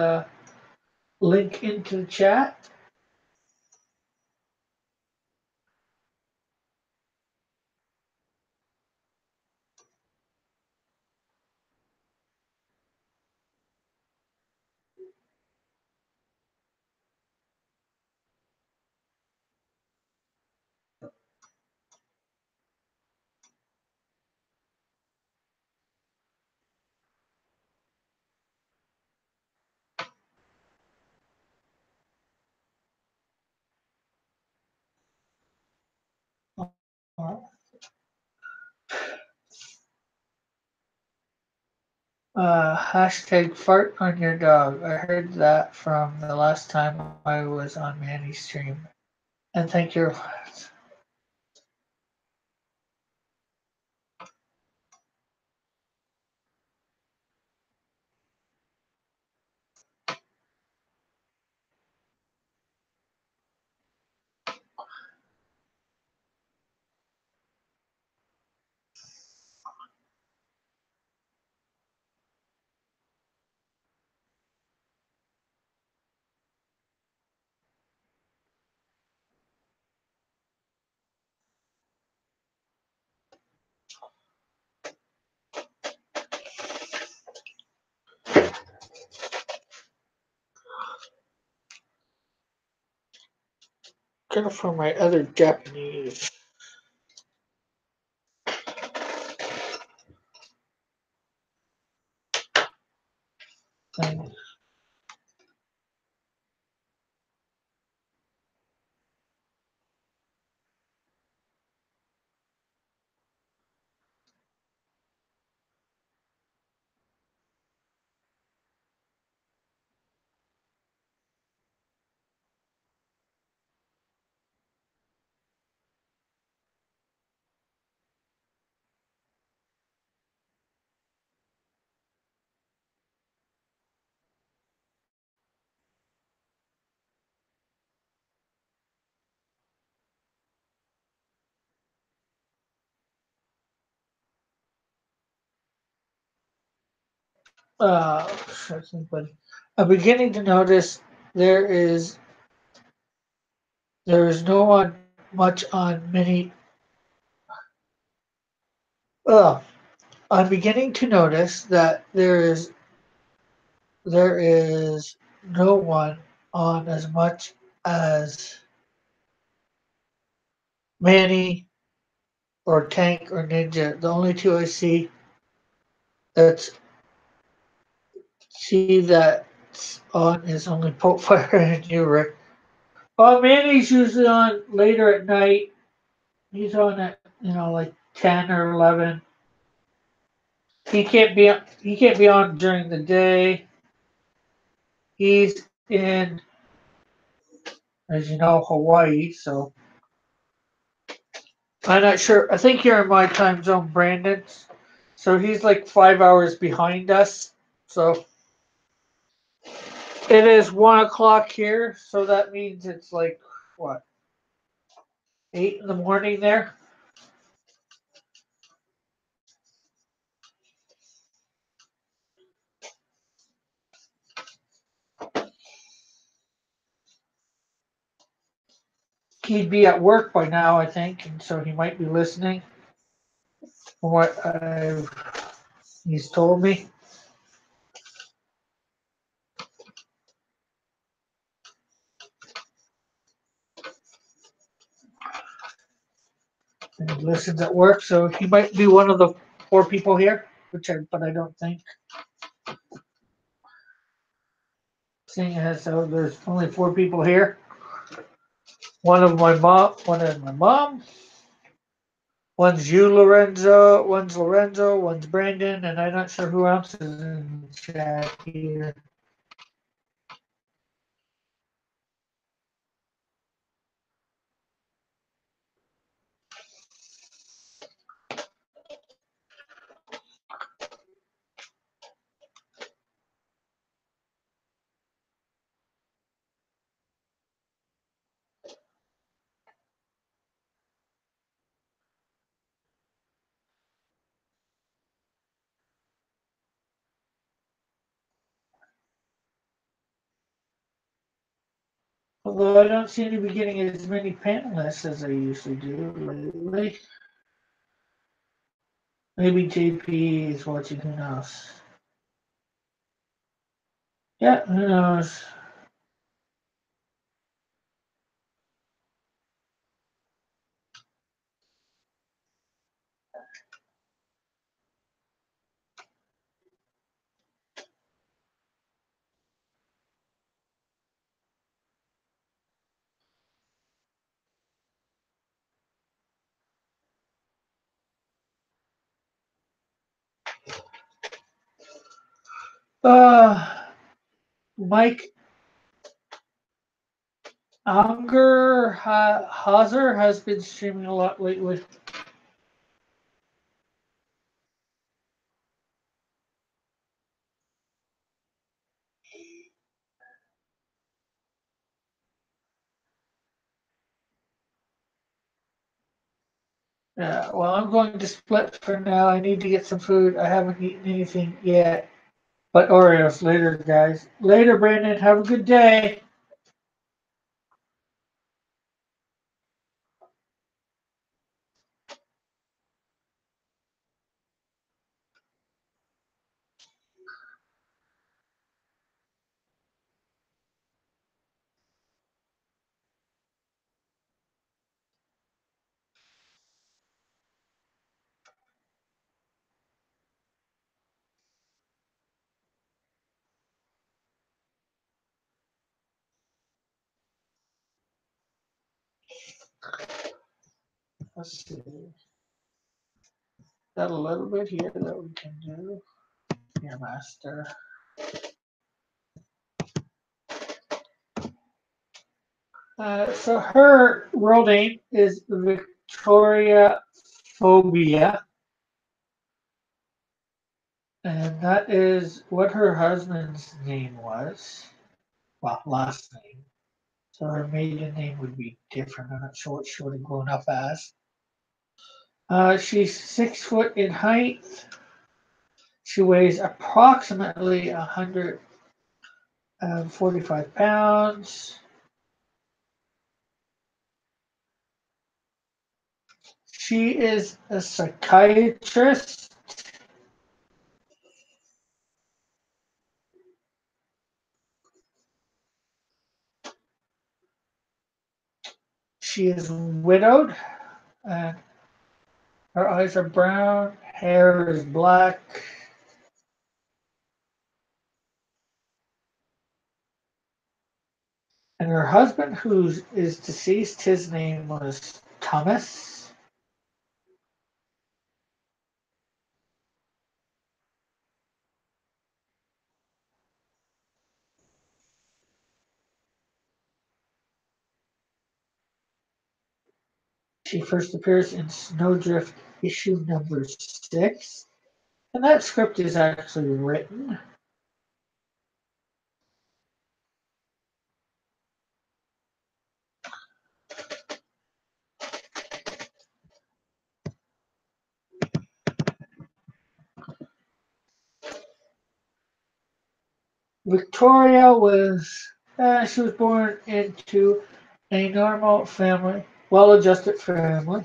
link into the chat. Hashtag fart on your dog. I heard that from the last time I was on Manny's stream. And thank you. Gonna find my other Japanese. Thing. but I'm beginning to notice there is there is no one much on many. Uh, I'm beginning to notice that there is no one on as much as Manny or Tank or Ninja. The only two I that's see that's on is only Potefire and Uric. Well, Manny's usually on later at night. He's on at like 10 or 11. He can't be on during the day. He's in, as you know, Hawaii, so I'm not sure. I think you're in my time zone, Brandon. So he's like 5 hours behind us. So it is 1 o'clock here. So that means it's like what, 8 in the morning there. He'd be at work by now, I think, and so he might be listening. From what he's told me. And he listens at work, so he might be one of the 4 people here, but I don't think. Seeing as though there's only 4 people here. One of my mom, one's you, Lorenzo, one's Brandon, and I'm not sure who else is in the chat here. Although I don't seem to be getting as many panelists as I usually do lately. Maybe JP is watching, who knows? Yeah, who knows? Mike Hauser has been streaming a lot lately. Yeah, well, I'm going to split for now. I need to get some food. I haven't eaten anything yet. But Oreos later, guys. Later, Brandon. Have a good day. Let's see. Got a little bit here that we can do. Here, master. So her real name is Victoria Phobia. And that is what her husband's name was. Well, last name. So her maiden name would be different. I'm not sure what she would have grown up as. She's 6 foot in height. She weighs approximately 145 pounds. She is a psychiatrist. She is widowed, and her eyes are brown, hair is black. And her husband, who is deceased, his name was Thomas. She first appears in Snowdrift issue number 6. And that script is actually written. Victoria she was born into a normal family, well-adjusted family.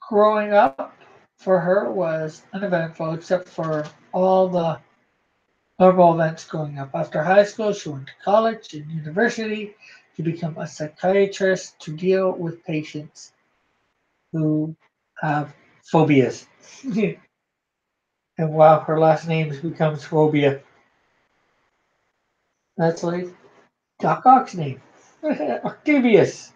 Growing up for her was uneventful except for all the normal events growing up. After high school, she went to college and university to become a psychiatrist to deal with patients who have phobias. And wow, her last name becomes Phobia. That's like Doc Ock's name. Octavius.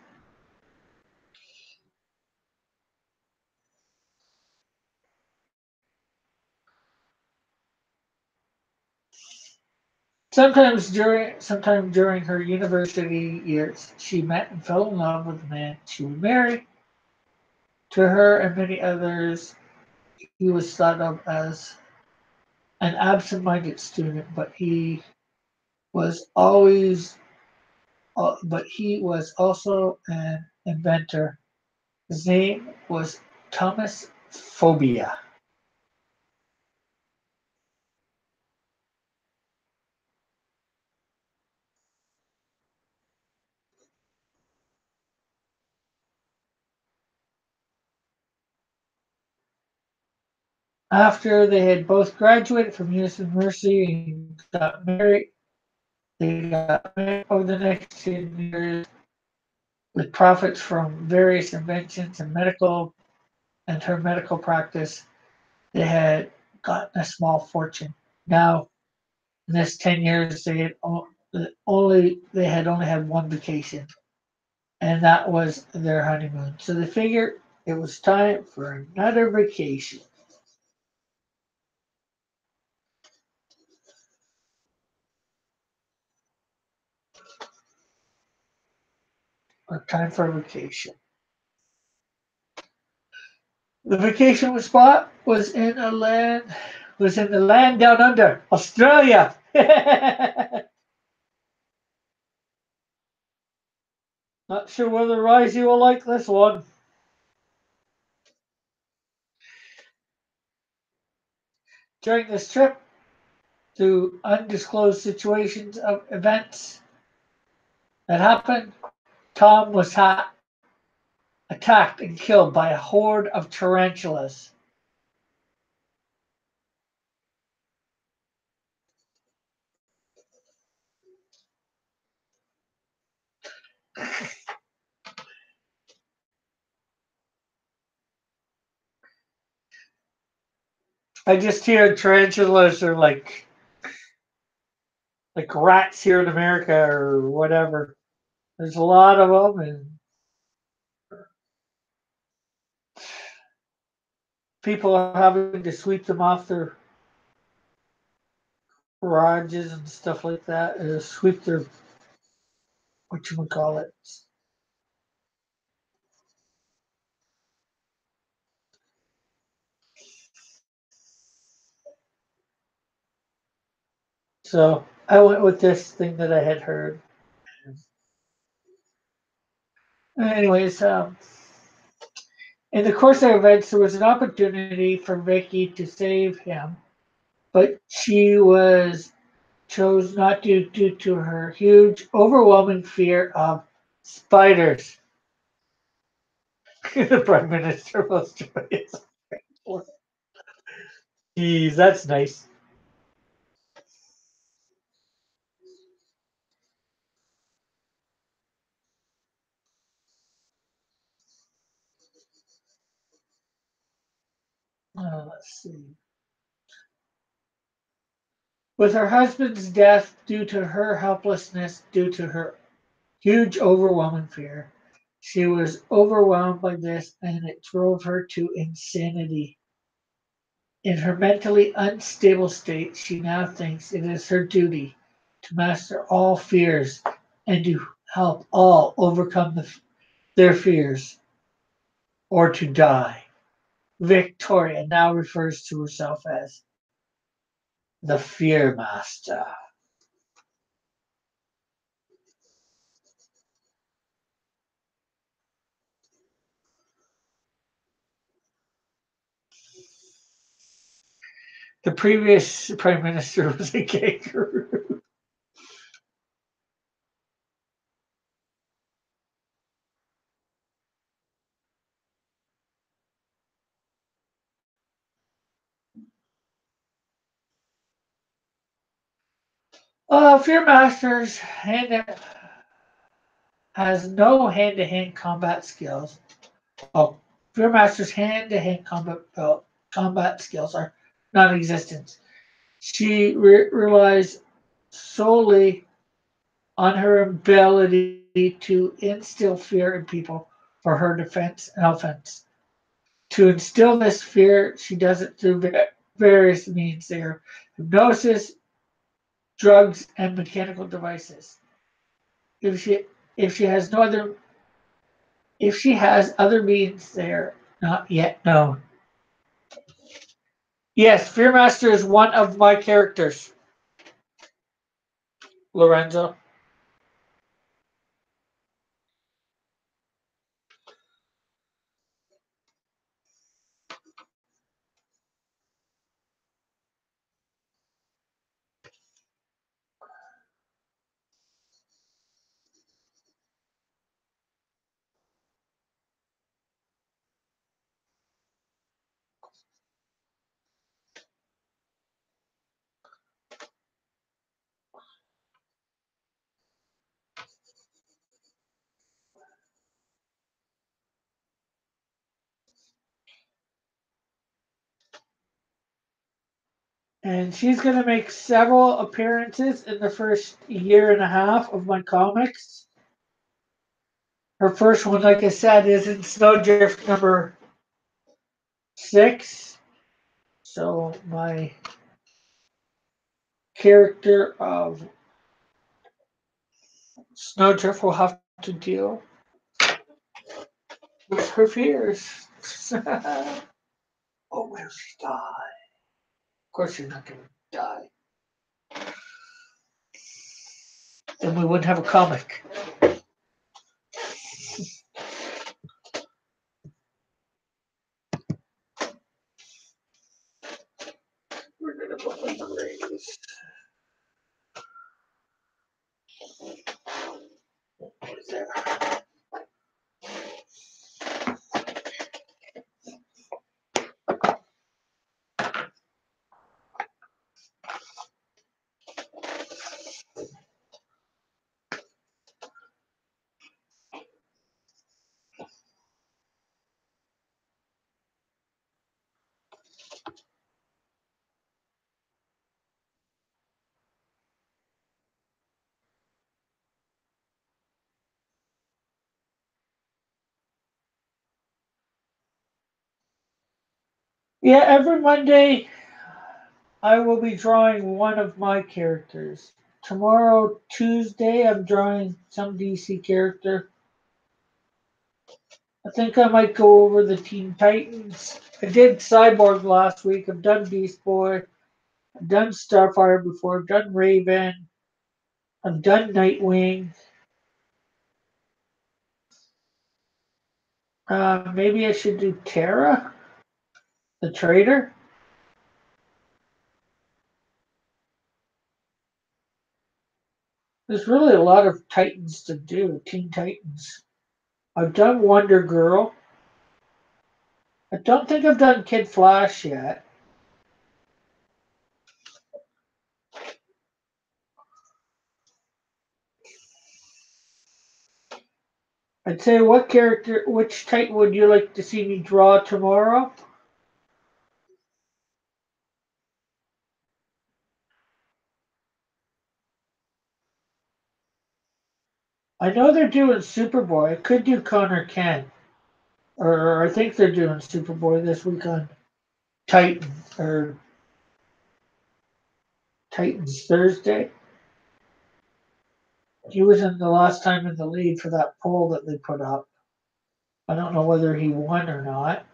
Sometime during her university years, she met and fell in love with a man she would marry. To her and many others, he was thought of as an absent-minded student, was always, but he was also an inventor. His name was Thomas Phobia. After they had both graduated from university and got married, they got married over the next 10 years with profits from various inventions and her medical practice. They had gotten a small fortune. Now, in this 10 years, they had only had one vacation, and that was their honeymoon. So they figured it was time for another vacation, or time for a vacation. The vacation spot was in the land down under, Australia. Not sure whether Risey will like this one. During this trip, through undisclosed situations of events that happened, Tom was attacked and killed by a horde of tarantulas. I just hear tarantulas are like rats here in America or whatever. There's a lot of them, and people are having to sweep them off their garages and stuff like that. Sweep their whatchamacallit. So I went with this thing that I had heard. Anyways, in the course of events, there was an opportunity for Vicky to save him, but she chose not to due to her huge, overwhelming fear of spiders. The Prime Minister of Australia. Jeez, that's nice. Let's see. With her husband's death due to her helplessness, due to her huge, overwhelming fear, she was overwhelmed by this and it drove her to insanity. In her mentally unstable state, she now thinks it is her duty to master all fears and to help all overcome their fears or to die. Victoria now refers to herself as the Fear Master. The previous prime minister was a kangaroo. Fear Masters has no hand-to-hand combat skills. Oh, Fear Master's hand-to-hand combat skills are non-existent. She relies solely on her ability to instill fear in people for her defense and offense. To instill this fear, she does it through various means. They are hypnosis, drugs, and mechanical devices. If she has no other if she has other means, they are not yet known. Yes, Fearmaster is one of my characters, Lorenzo. And she's going to make several appearances in the first year and a half of my comics. Her first one, like I said, is in Snowdrift number 6. So my character of Snowdrift will have to deal with her fears. Oh, will she die? Of course she's not going to die. Then we wouldn't have a comic. We're going to put the raise. There. Yeah, every Monday I will be drawing one of my characters. Tomorrow, Tuesday, I'm drawing some DC character. I think I might go over the Teen Titans. I did Cyborg last week. I've done Beast Boy. I've done Starfire before. I've done Raven. I've done Nightwing. Maybe I should do Terra, the Trader. There's really a lot of Titans to do, Teen Titans. I've done Wonder Girl. I don't think I've done Kid Flash yet. I'd say which Titan would you like to see me draw tomorrow? I know they're doing Superboy. I could do Connor Kent. Or I think they're doing Superboy this week on Titan or Titans Thursday. He was in the last time in the lead for that poll that they put up. I don't know whether he won or not.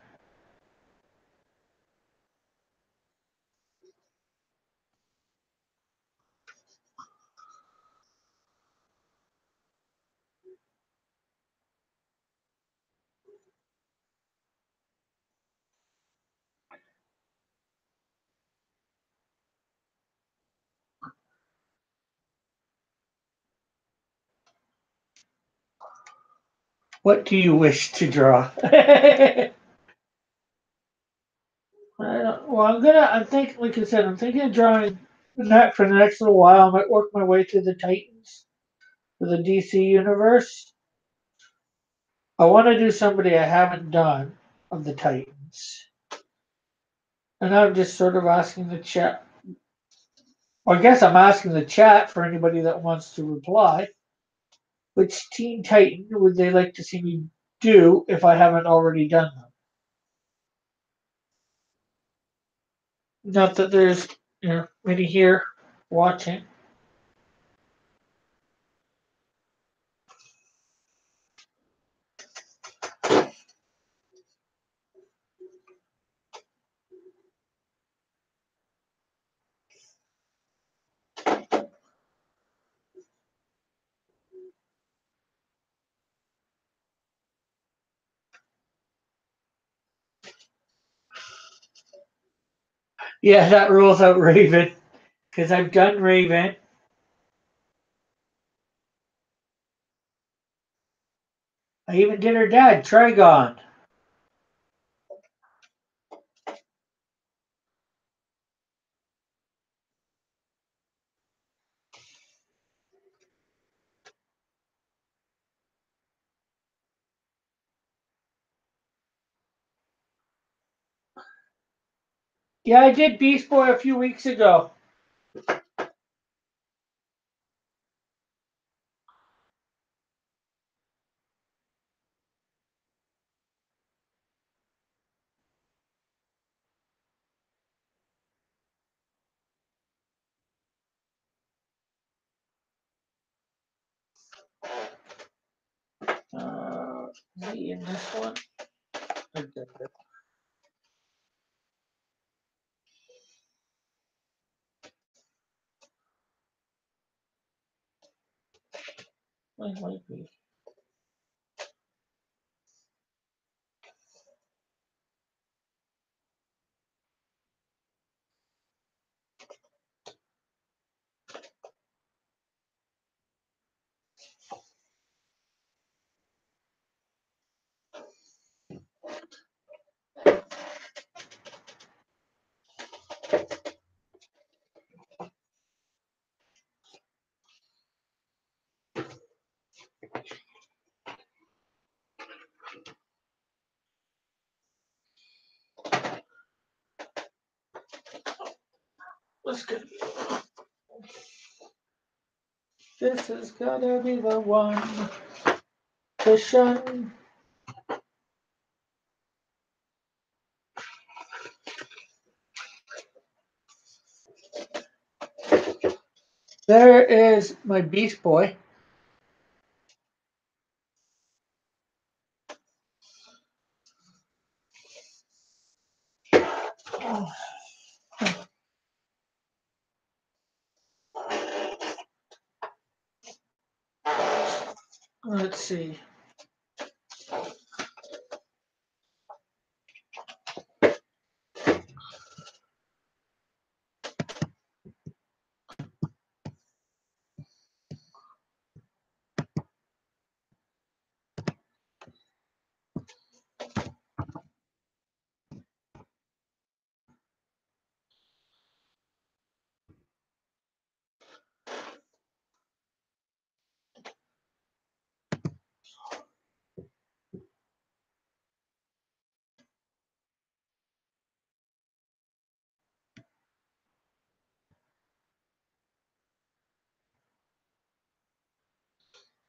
What do you wish to draw? I'm thinking, like I said, I'm thinking of drawing that for the next little while. I might work my way through the Titans for the DC universe. I want to do somebody I haven't done of the Titans. And I'm just sort of asking the chat. Well, I guess I'm asking the chat for anybody that wants to reply. Which Teen Titan would they like to see me do if I haven't already done them? Not that there's many here watching. Yeah, that rules out Raven because I've done Raven. I even did her dad, Trigon. Yeah, I did Beast Boy a few weeks ago. Is he in this one? I did it. It might be. Let's go. This is gonna be the one to shun. There is my Beast Boy. let's see.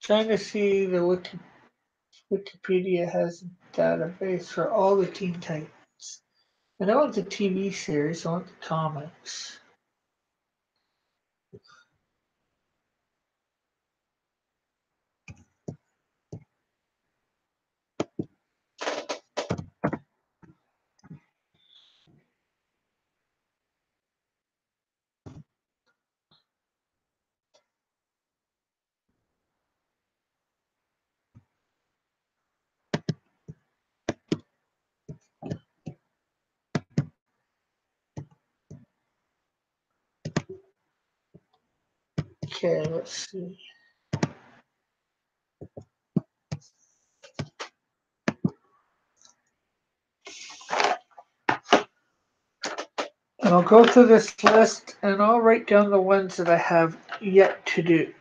Trying to see the Wikipedia has a database for all the Teen Titans. I don't want the TV series, I want the comics. Okay, let's see. And I'll go through this list and I'll write down the ones that I have yet to do.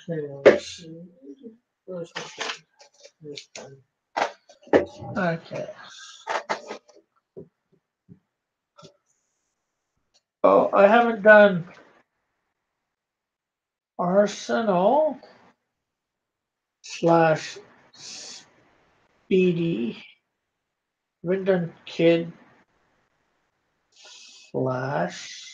Okay, let's see. Where's my pen? This pen. Okay. Oh, I haven't done Arsenal slash Speedy. I haven't done Kid Flash.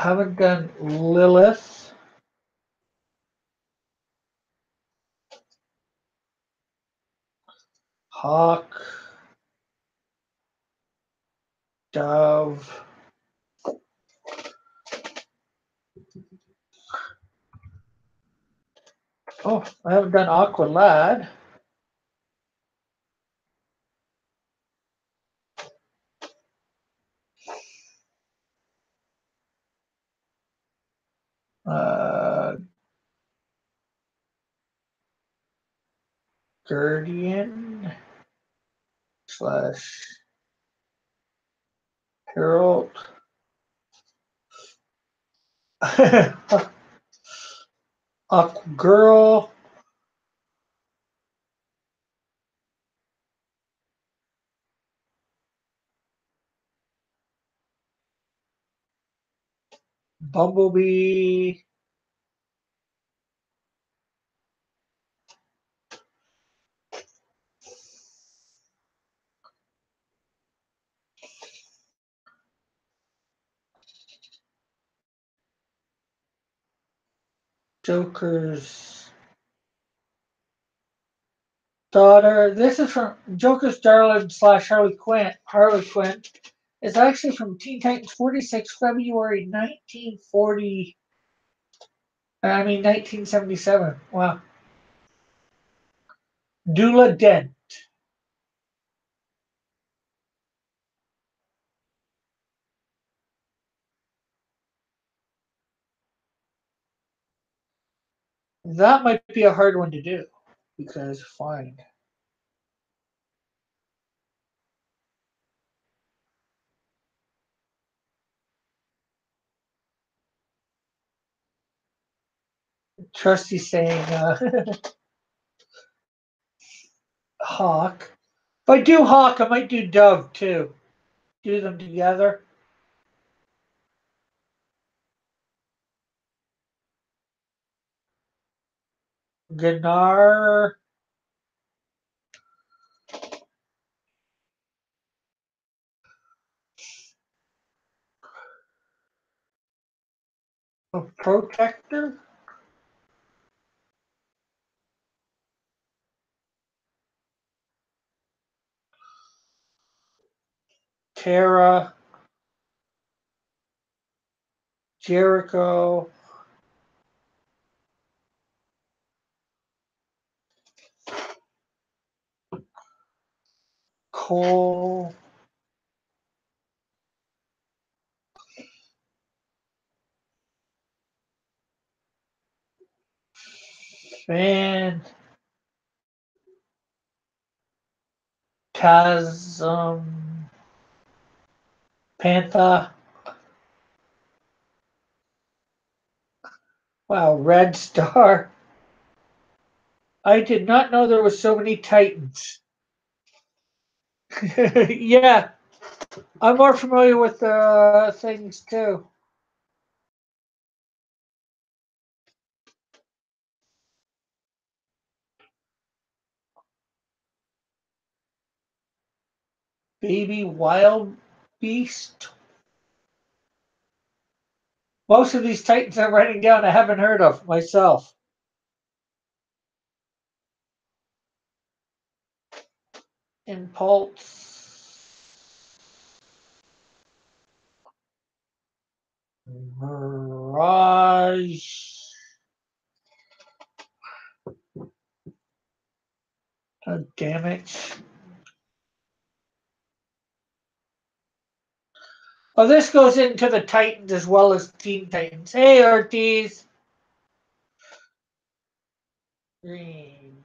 Haven't done Lilith. Hawk. Dove. Oh, I haven't done Aqualad. Guardian slash Herald. Aquagirl. Bumblebee. Joker's daughter. This is from Joker's darling slash Harley Quinn. Harley Quinn is actually from Teen Titans 46, February 1940. 1977. Wow. Dula Dent. That might be a hard one to do because fine. Trusty saying Hawk. If I do Hawk, I might do Dove too. Do them together. Gnar. A protector. Terra. Jericho. Cole. Fan. Chasm. Panther. Wow, Red Star. I did not know there was so many Titans. Yeah, I'm more familiar with things too. Baby Wild Beast. Most of these Titans I'm writing down I haven't heard of myself. Impulse. Mirage. Damage. Oh, this goes into the Titans as well as Teen Titans. Hey, Ortiz. Green.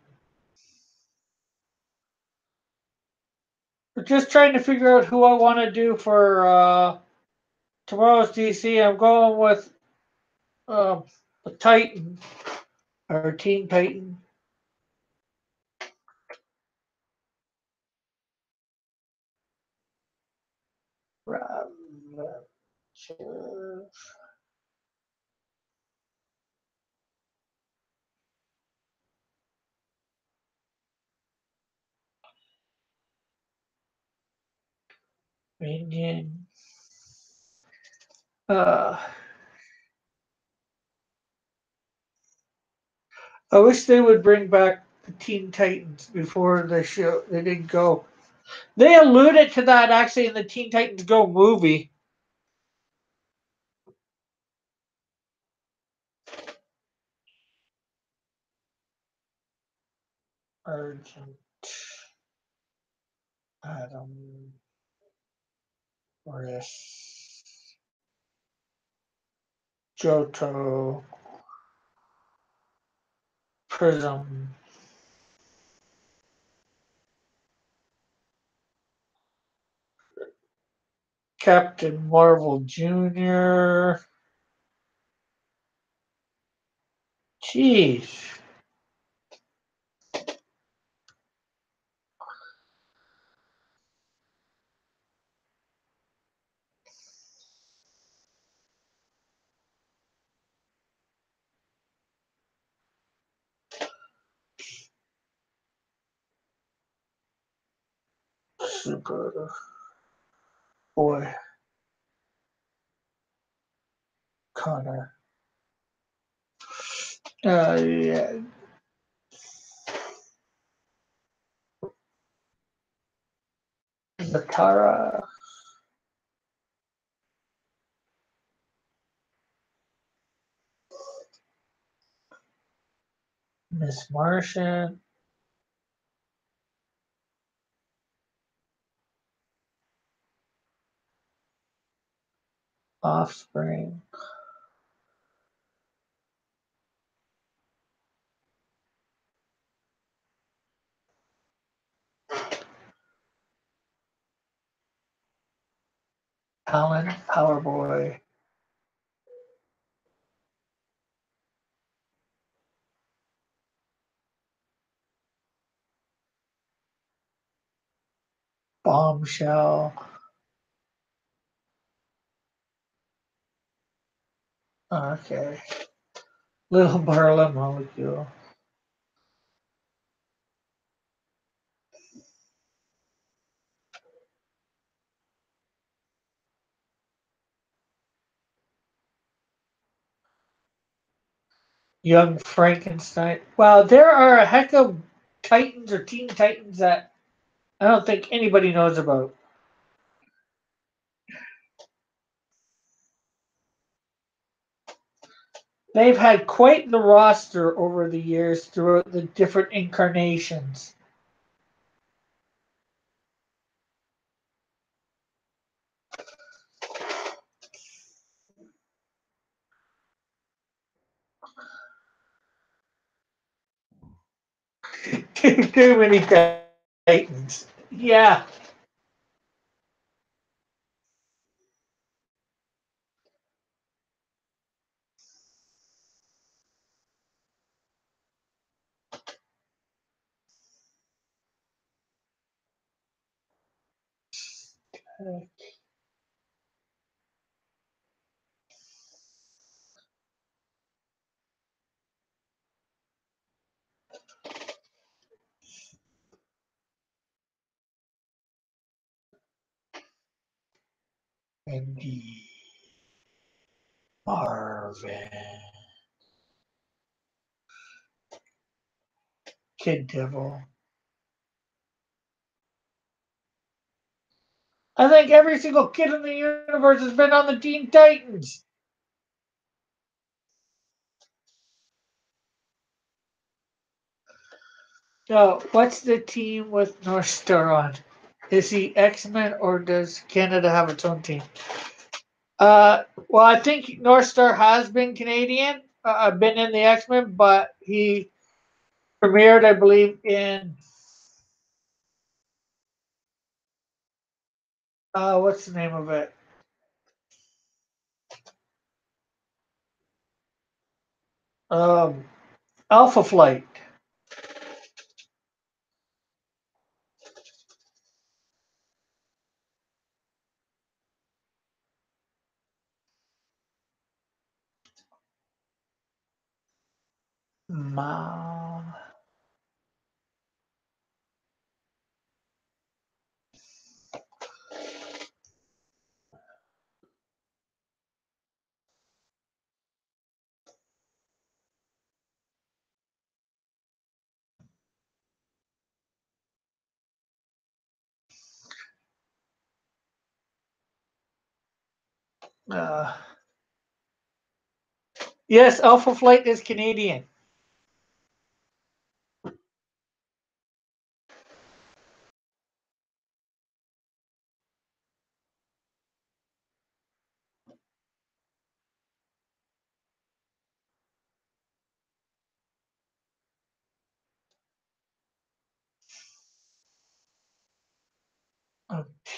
We're just trying to figure out who I want to do for tomorrow's DC. I'm going with a Titan or Teen Titan. Minion. I wish they would bring back the Teen Titans before the show. They didn't go. They alluded to that actually in the Teen Titans Go movie. Argent. Adam. Riss. Johto. Prism. Captain Marvel Jr. Jeez. Super Boy. Connor. Yeah. Zatara. Miss Martian. Offspring. Alan Powerboy. Bombshell. Okay. Little Barla Molecule. Young Frankenstein. Well, there are a heck of Titans or Teen Titans that I don't think anybody knows about. They've had quite the roster over the years throughout the different incarnations. Too many Titans. Yeah. Andy Marvin. Kid Devil. I think every single kid in the universe has been on the Teen Titans. So, what's the team with North Star on? Is he X-Men or does Canada have its own team? Well, I think North Star has been Canadian. Been in the X-Men, but he premiered, I believe, in what's the name of it? Um, Alpha Flight. Ma. Uh, yes, Alpha Flight is Canadian.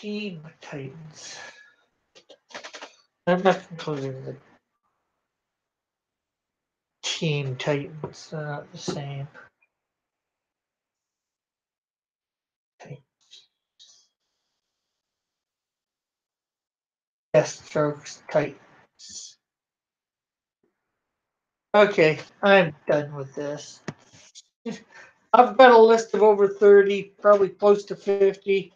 Teen Titans. I'm not including the Teen Titans. They're not the same. Deathstroke's Titans. Okay, I'm done with this. I've got a list of over 30, probably close to 50.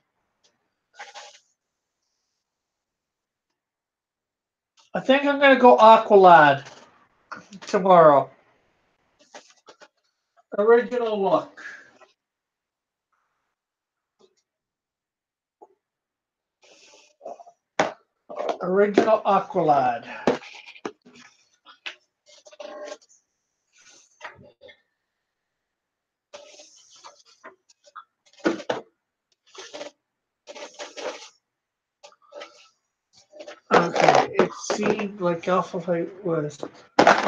I think I'm going to go Aqualad tomorrow. Original look. Original Aqualad. Okay, it seemed like Alpha Flight was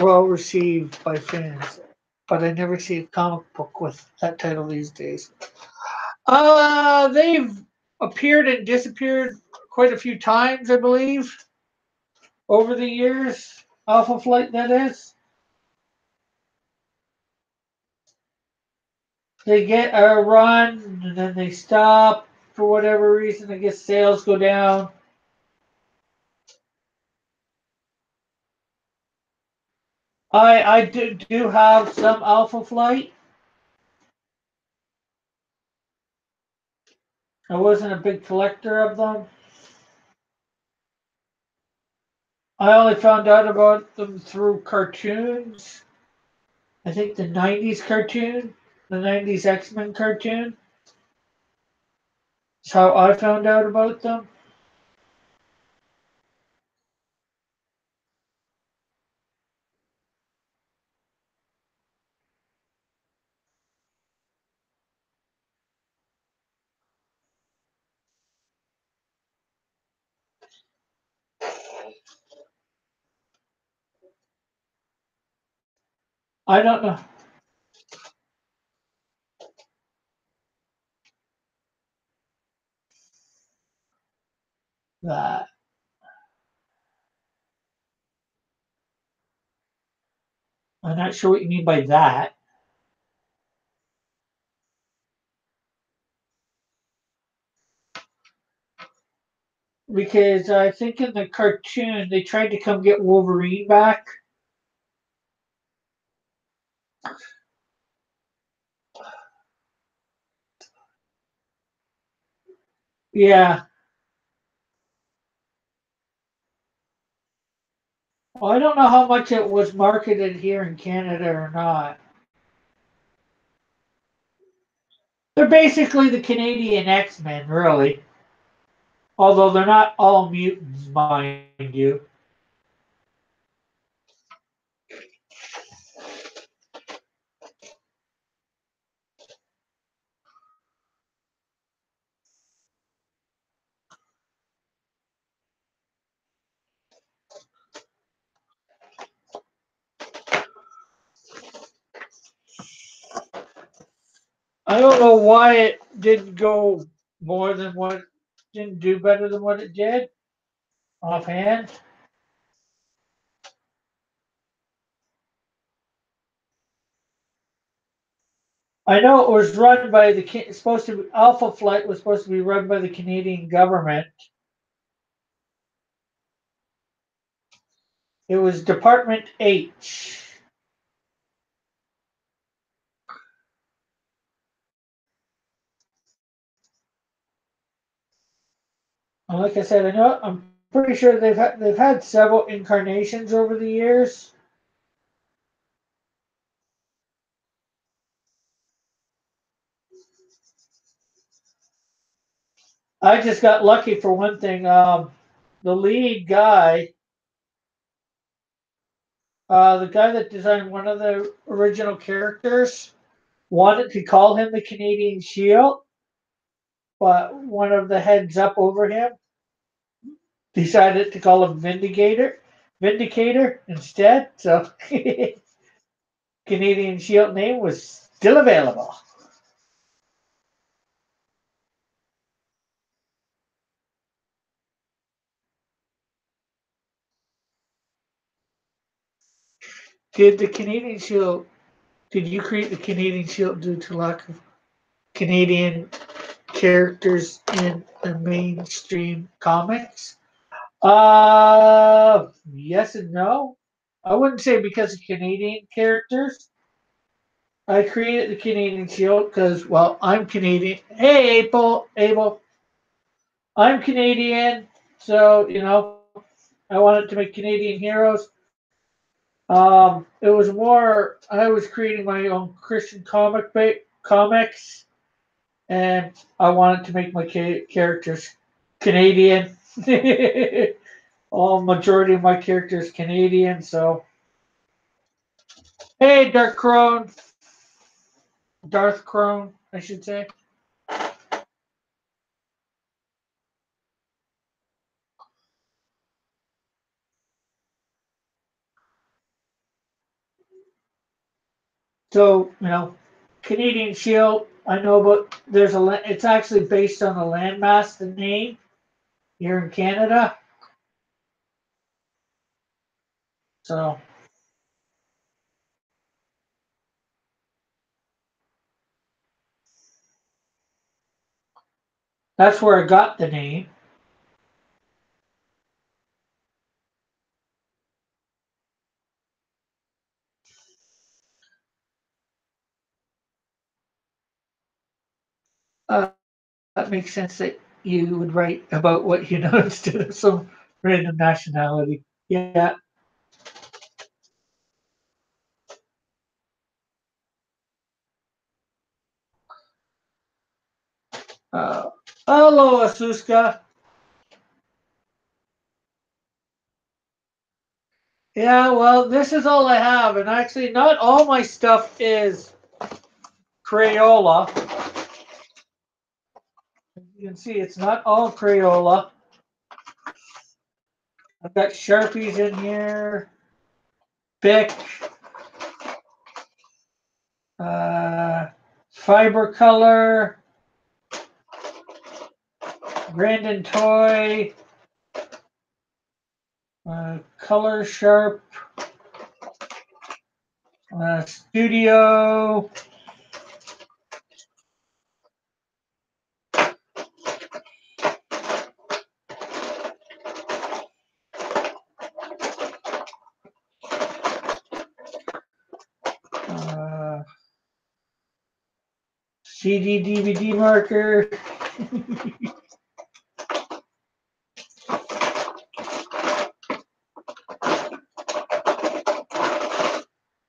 well received by fans, but I never see a comic book with that title these days. They've appeared and disappeared quite a few times, I believe, over the years. Alpha Flight, that is. They get a run and then they stop for whatever reason. I guess sales go down. I do have some Alpha Flight. I wasn't a big collector of them. I only found out about them through cartoons. I think the 90s cartoon, the 90s X-Men cartoon. That's how I found out about them. I don't know that. I'm not sure what you mean by that. Because I think in the cartoon they tried to come get Wolverine back. Yeah. Well, I don't know how much it was marketed here in Canada or not. They're basically the Canadian X-Men, really. Although they're not all mutants, mind you. I don't know why it didn't go more than what, didn't do better than what it did offhand. I know it was run by the supposed to be, Alpha Flight was supposed to be run by the Canadian government. It was Department H. And like I said, I know I'm pretty sure they've had several incarnations over the years. I just got lucky for one thing. The lead guy, the guy that designed one of the original characters, wanted to call him the Canadian Shield, but one of the heads up over him decided to call him Vindicator instead. So Canadian Shield name was still available. Did the Canadian Shield? Did you create the Canadian Shield due to lack of Canadian characters in the mainstream comics? Yes and no. I wouldn't say because of Canadian characters. I created the Canadian Shield because, well, I'm Canadian. Hey, Abel, I'm Canadian, so I wanted to make Canadian heroes. It was more I was creating my own Christian comics, and I wanted to make my characters Canadian. All majority of my characters Canadian, so hey, Darth Crone, I should say. So Canadian Shield. I know, but there's a. It's actually based on a landmass, the name here in Canada. So that's where I got the name. Uh, that makes sense that you would write about what you know instead of some random nationality. Yeah. Uh, Hello, Asuska. Yeah, well, this is all I have, and actually, not all my stuff is Crayola. You can see it's not all Crayola. I've got Sharpies in here, Bic, Fiber Color, Grandin Toy, Color Sharp, Studio, CD DVD marker.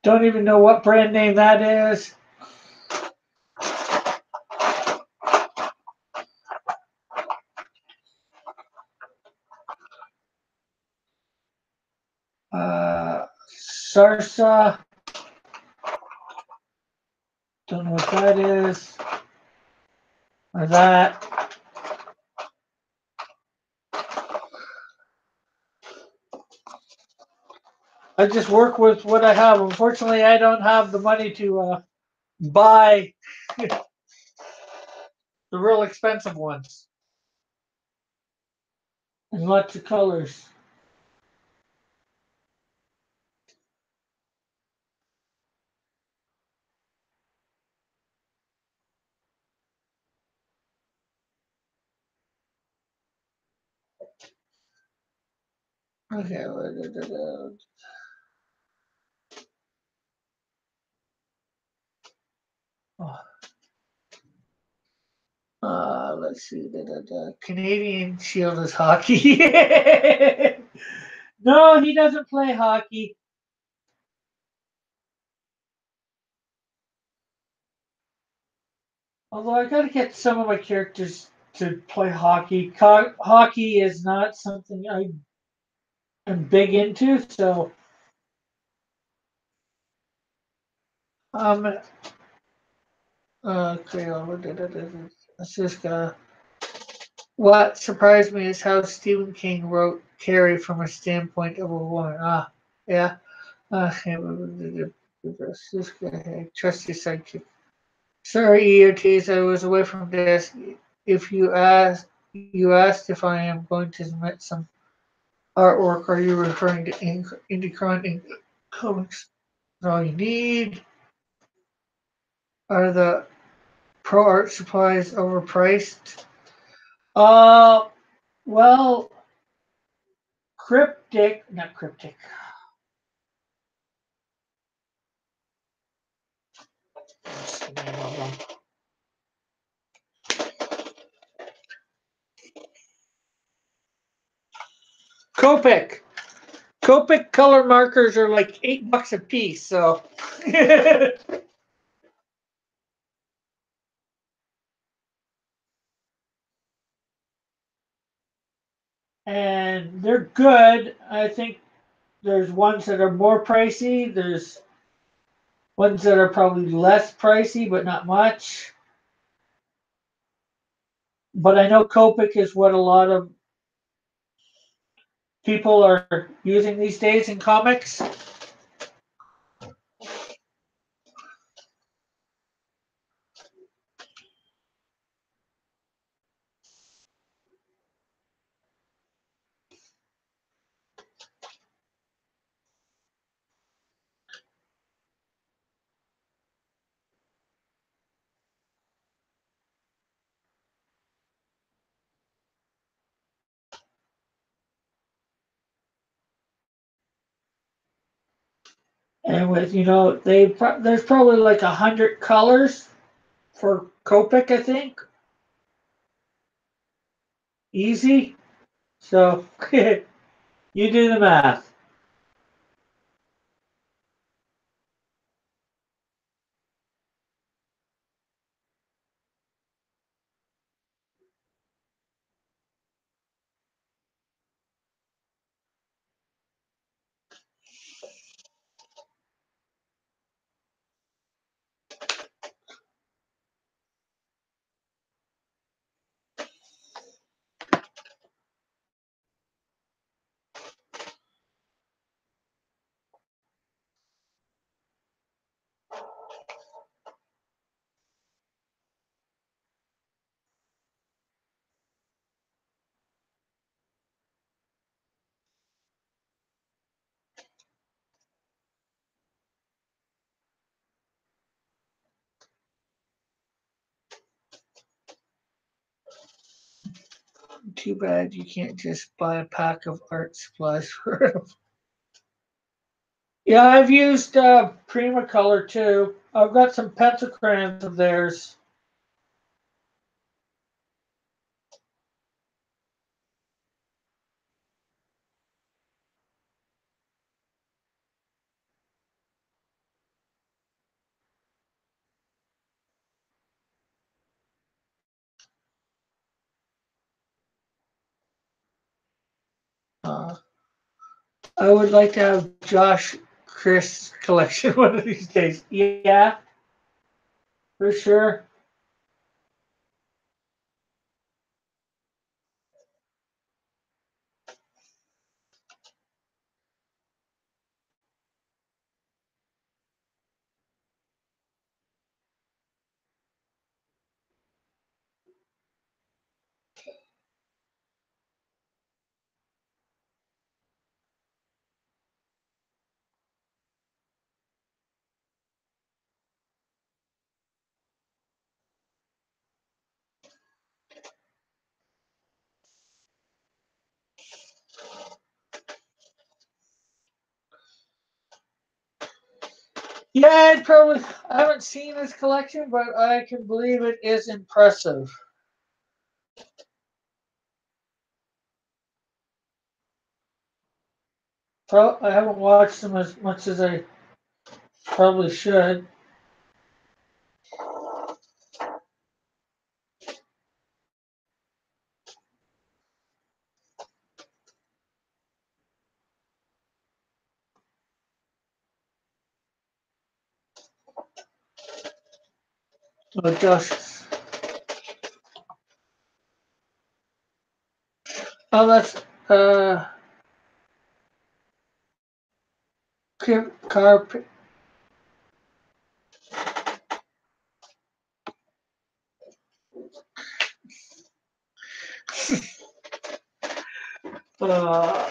Don't even know what brand name that is. Sarsa. Don't know what that is. Or that. I just work with what I have. Unfortunately, I don't have the money to buy the real expensive ones in lots of colors. Okay. Let's see. Canadian Shield is hockey. No, he doesn't play hockey. Although I gotta get some of my characters to play hockey. Hockey is not something I am big into, so um okay, let's just what surprised me is how Stephen King wrote Carrie from a standpoint of a woman. Yeah. Trust your sidekick. Sorry, EOTs, I was away from desk. If you asked if I am going to submit some artwork, are you referring to Indicron comics? All you need. Are the pro art supplies overpriced? Uh, well, not cryptic. Copic. Copic color markers are like $8 a piece, so. And they're good. I think there's ones that are more pricey. There's ones that are probably less pricey, but not much. But I know Copic is what a lot of people are using these days in comics. And with there's probably like 100 colors for Copic, I think, easy. So you do the math. Too bad you can't just buy a pack of art supplies for it. Yeah, I've used Primacolor too. I've got some pencil crayons of theirs. Uh, I would like to have Josh Chris collection one of these days. Yeah, for sure. Yeah, I haven't seen his collection, but I can believe it is impressive. I haven't watched them as much as I probably should. But Josh, oh, that's car. Uh,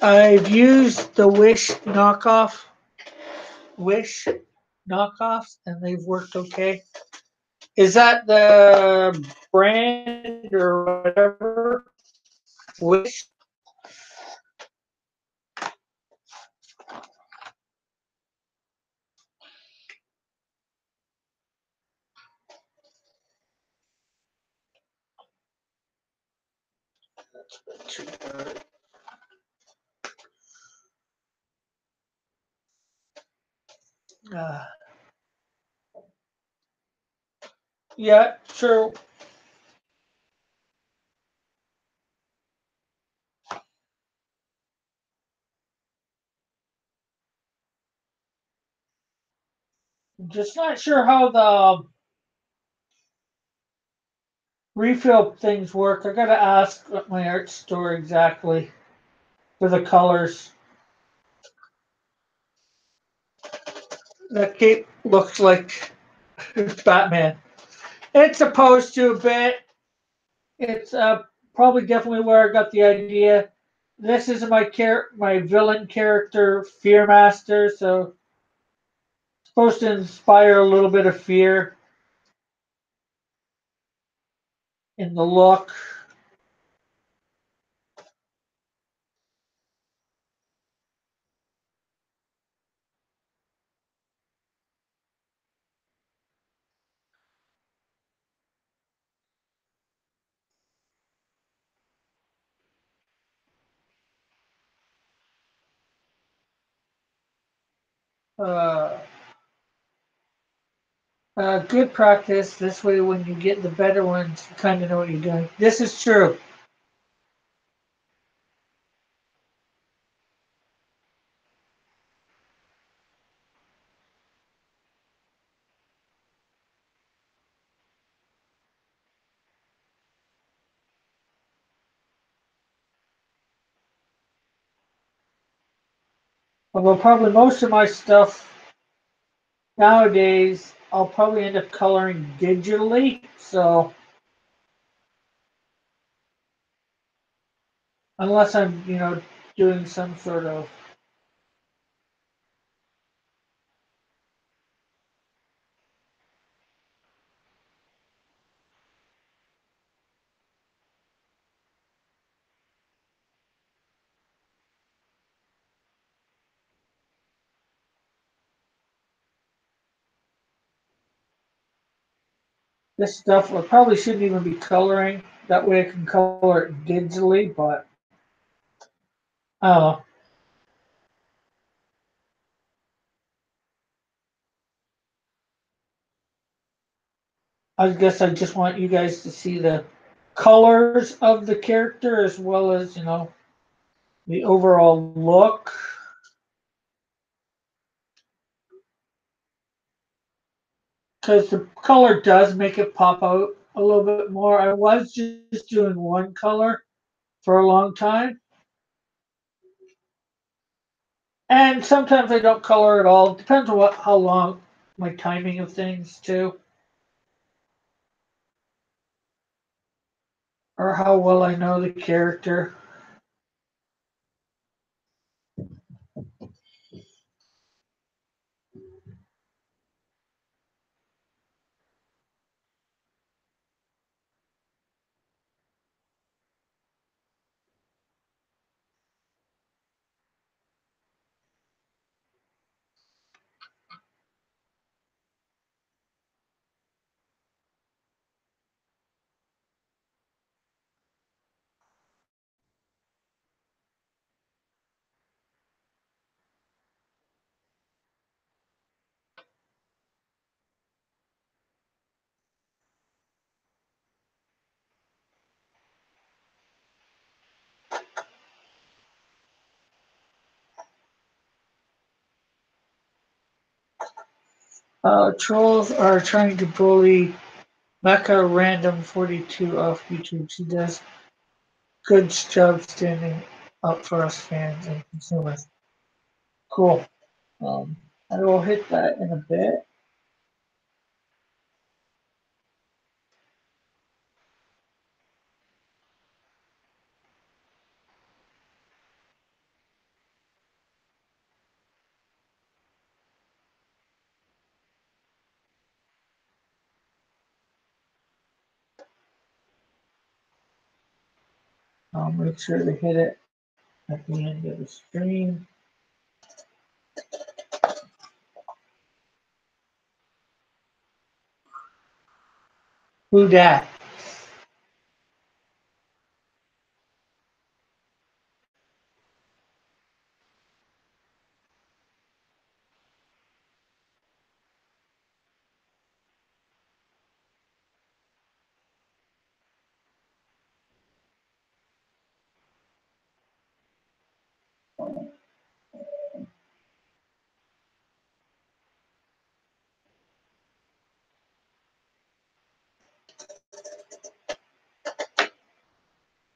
I've used the Wish knockoffs, and they've worked okay. Is that the brand or whatever? Wish. Uh, yeah, sure. Just not sure how the refill things work. I gotta ask at my art store exactly for the colors. That cape looks like Batman. It's supposed to a bit. It's probably definitely where I got the idea. This is my villain character, Fearmaster, so it's supposed to inspire a little bit of fear in the look. Uh, good practice. This way, when you get the better ones, you kind of know what you're doing. This is true. Although probably most of my stuff nowadays, I'll probably end up coloring digitally. So unless I'm, doing some sort of this stuff. I probably shouldn't even be coloring. That way I can color it digitally, but I don't know. I guess I just want you guys to see the colors of the character as well as, the overall look. Because the color does make it pop out a little bit more. I was just doing one color for a long time. And sometimes I don't color at all. Depends on how long my timing of things too. Or how well I know the character. Trolls are trying to bully Mecha Random 42 off YouTube. She does good job standing up for us fans and consumers. Cool. I will hit that in a bit. I'll make sure to hit it at the end of the stream. Who dat?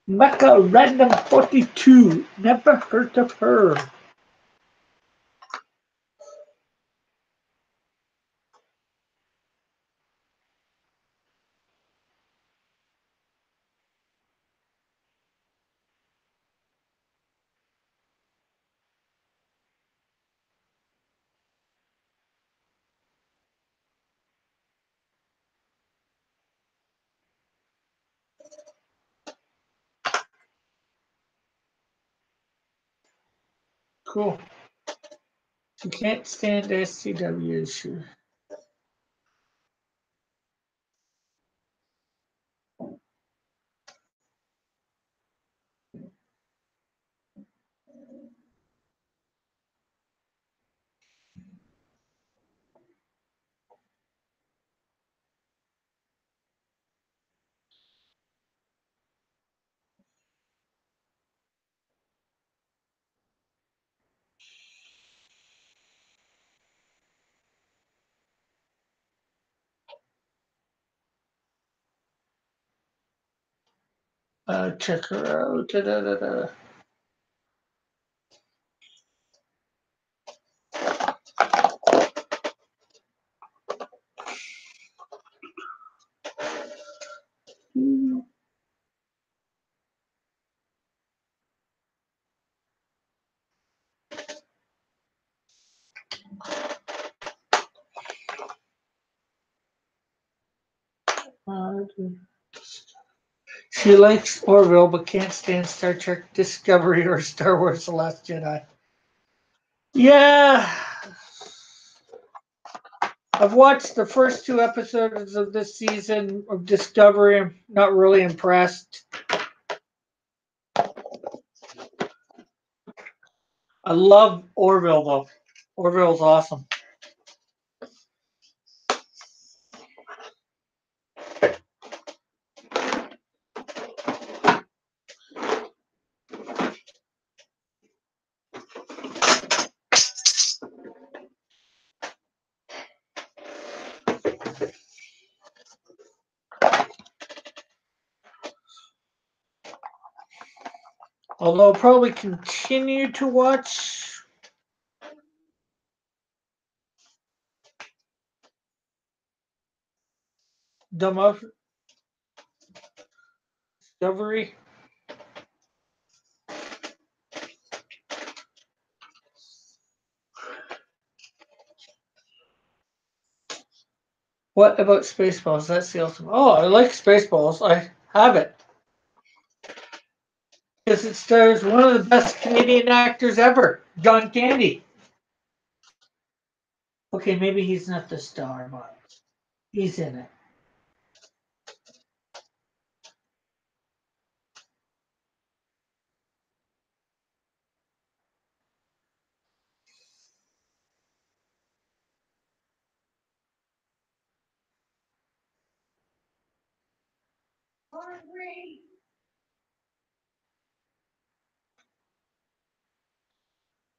Mecha Random 42. Never heard of her. Cool. You can't stand SCW, sure. Check her out. Da-da-da-da. She likes Orville but can't stand Star Trek Discovery or Star Wars The Last Jedi. Yeah. I've watched the first 2 episodes of this season of Discovery. I'm not really impressed. I love Orville, though. Orville's awesome. Although I'll probably continue to watch Discovery. What about Spaceballs? That's the ultimate. Oh, I like Spaceballs. I have it. Because it stars one of the best Canadian actors ever, John Candy. Okay, maybe he's not the star, but he's in it.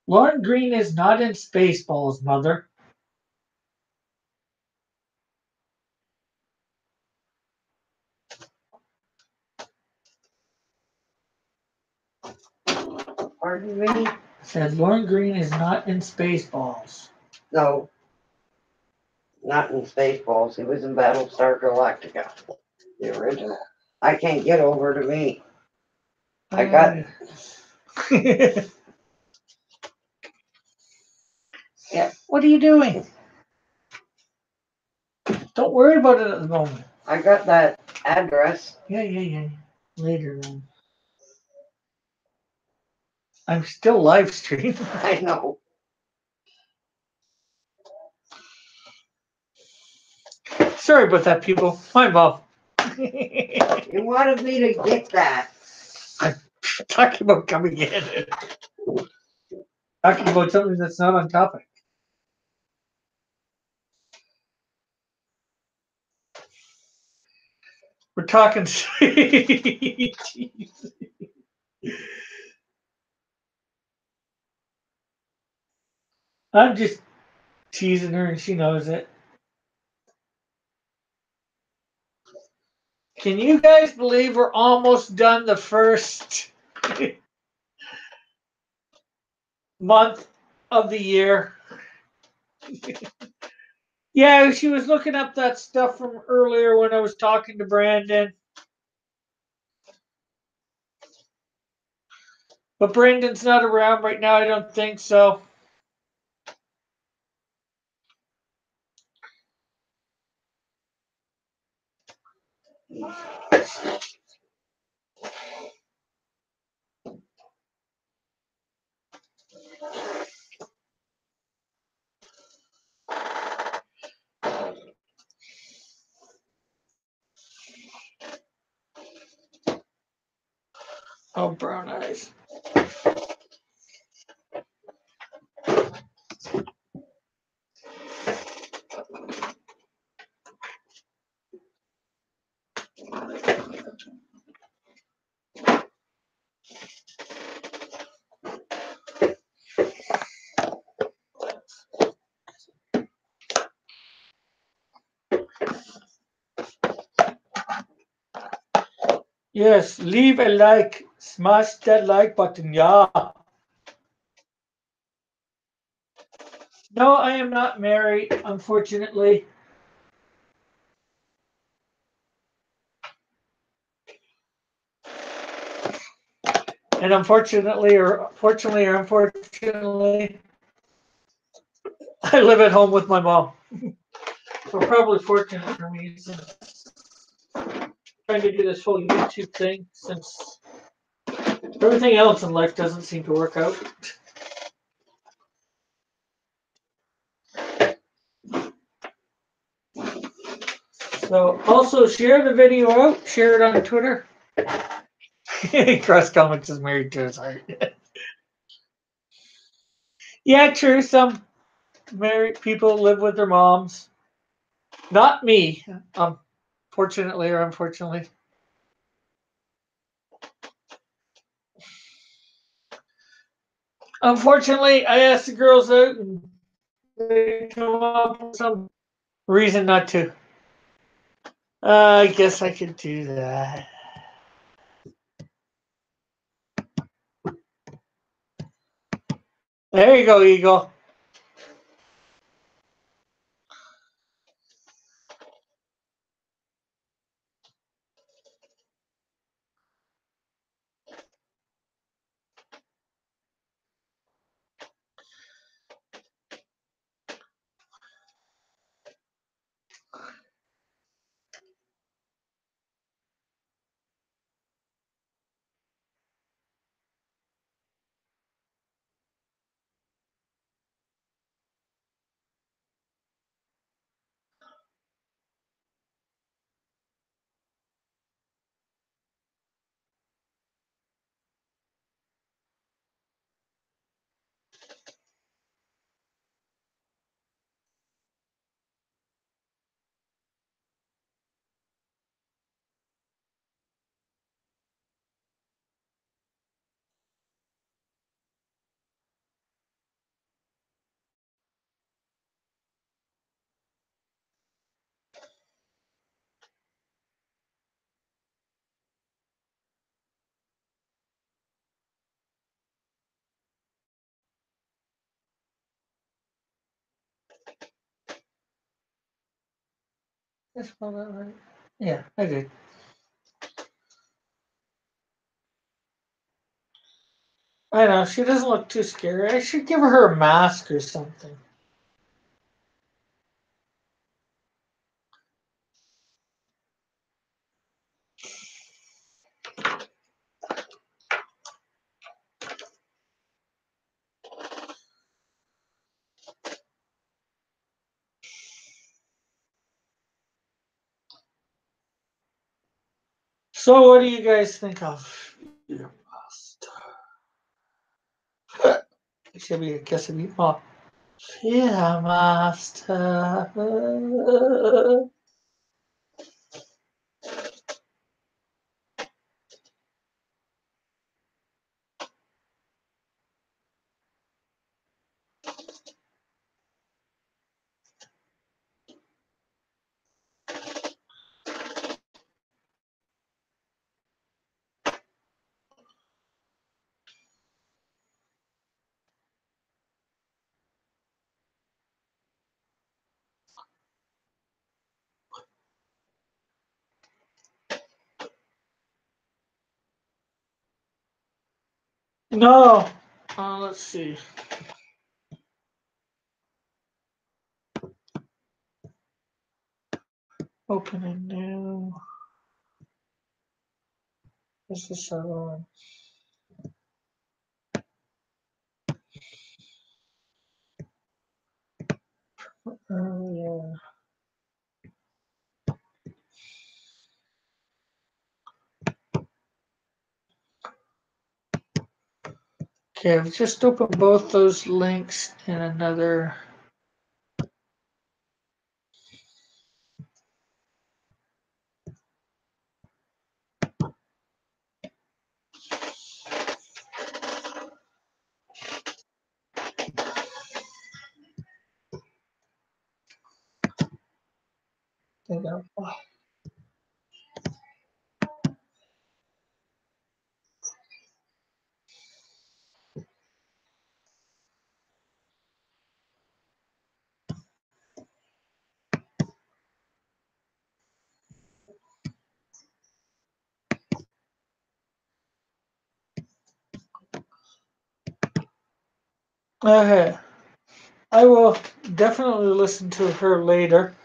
Lauren Green is not in Spaceballs, mother. Pardon me? Said Lauren Green is not in Spaceballs. No. Not in Spaceballs. He was in Battlestar Galactica. The original. I can't get over to me. I got. Yeah. What are you doing? Don't worry about it at the moment. I got that address. Yeah. Later then. I'm still live streaming. I know. Sorry about that, people. My mom. You wanted me to get that. I'm talking about coming in. Talking about something that's not on topic. We're talking. I'm just teasing her and she knows it. Can you guys believe we're almost done the first month of the year? Yeah, she was looking up that stuff from earlier when I was talking to Brandon. But Brandon's not around right now, I don't think so. Oh, brown eyes. Yes, leave a like. Smash that like button, yeah. No, I am not married, unfortunately. And unfortunately, or fortunately, or unfortunately, I live at home with my mom. So probably fortunate for me since trying to do this whole YouTube thing since everything else in life doesn't seem to work out. So also share the video out, share it on Twitter. Cross Comics is married to his heart. Yeah, true. Some married people live with their moms. Not me, fortunately or unfortunately. Unfortunately, I asked the girls out and they come up with some reason not to. I guess I could do that. There you go, Eagle. Did I spell that right? Yeah, I did. I know, she doesn't look too scary. I should give her a mask or something. So what do you guys think of your mask? It should be, I guess it'd be more. Yeah, master. No. Let's see. Open a new. This is the one. Oh yeah. Okay, I've just opened both those links in another. Okay. I will definitely listen to her later.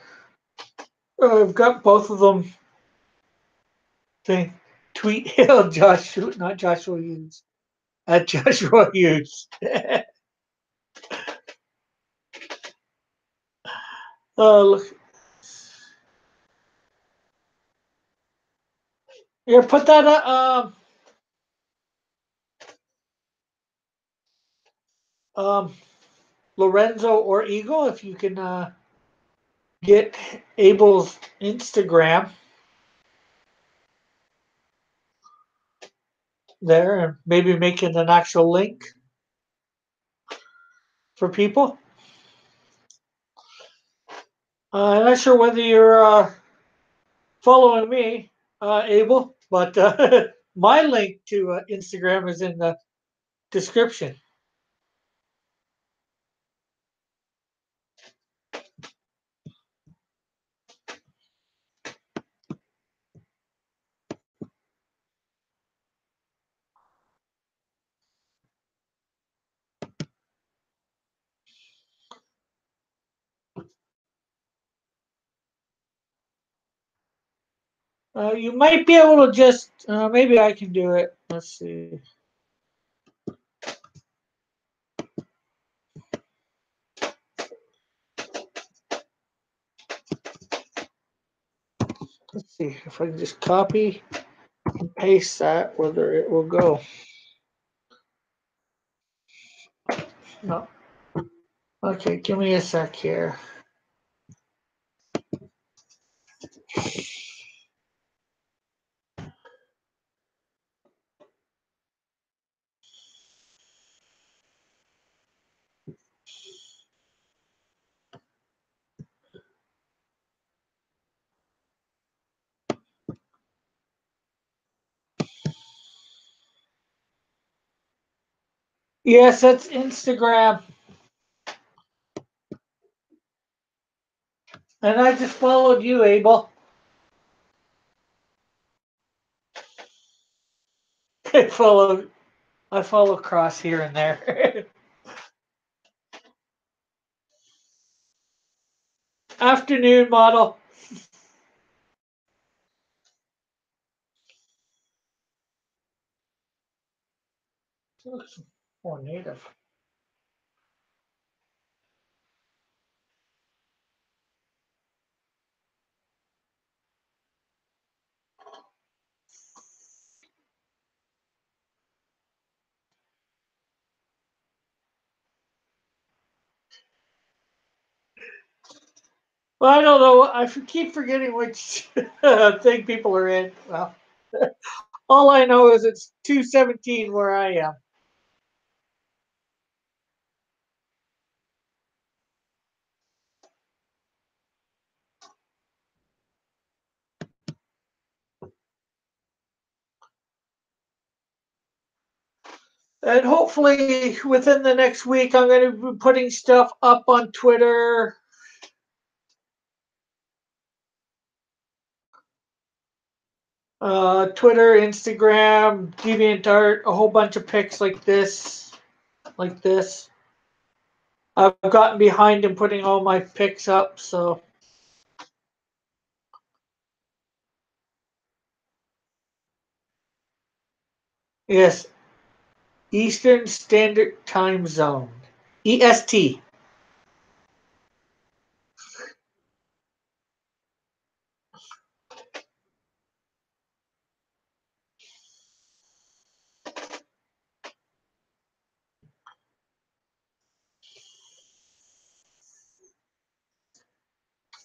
I've got both of them. Thing tweet Hill Joshua, not Joshua Hughes, at Joshua Hughes. Look. Yeah, put that Lorenzo or Eagle, if you can get Abel's Instagram there and maybe make it an actual link for people. I'm not sure whether you're following me, Abel, but my link to Instagram is in the description. You might be able to just, maybe I can do it. Let's see. Let's see if I can just copy and paste that, whether it will go. No. Okay, give me a sec here. Yes, that's Instagram. And I just followed you, Abel. I follow Cross here and there. Afternoon model. Looks more native. Well, I don't know. I keep forgetting which thing people are in. Well, all I know is it's 217 where I am. And hopefully within the next week, I'm going to be putting stuff up on Twitter. Twitter, Instagram, DeviantArt, a whole bunch of pics like this. I've gotten behind in putting all my pics up, so. Yes, Eastern Standard Time Zone. EST.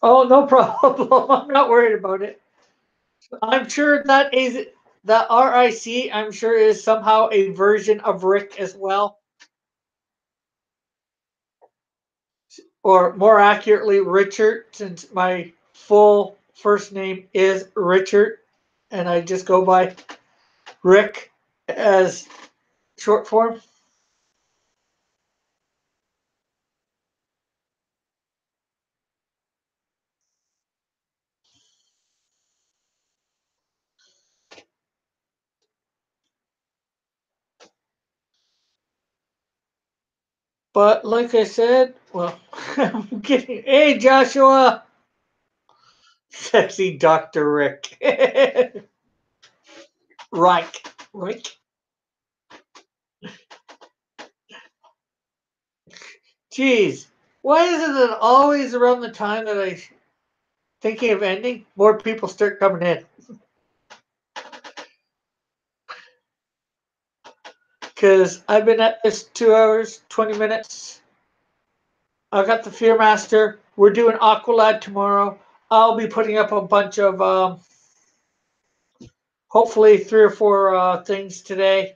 Oh, no problem. I'm not worried about it. I'm sure that is the RIC, I'm sure, is somehow a version of Rick as well. Or more accurately, Richard, since my full first name is Richard, and I just go by Rick as short form. But like I said, well, I'm getting. Hey, Joshua, sexy Dr. Rick. Rick. Jeez, why isn't it always around the time that I thinking of ending? More people start coming in. Because I've been at this 2 hours, 20 minutes. I got the Fearmaster. We're doing Aqualad tomorrow. I'll be putting up a bunch of, hopefully 3 or 4 things today.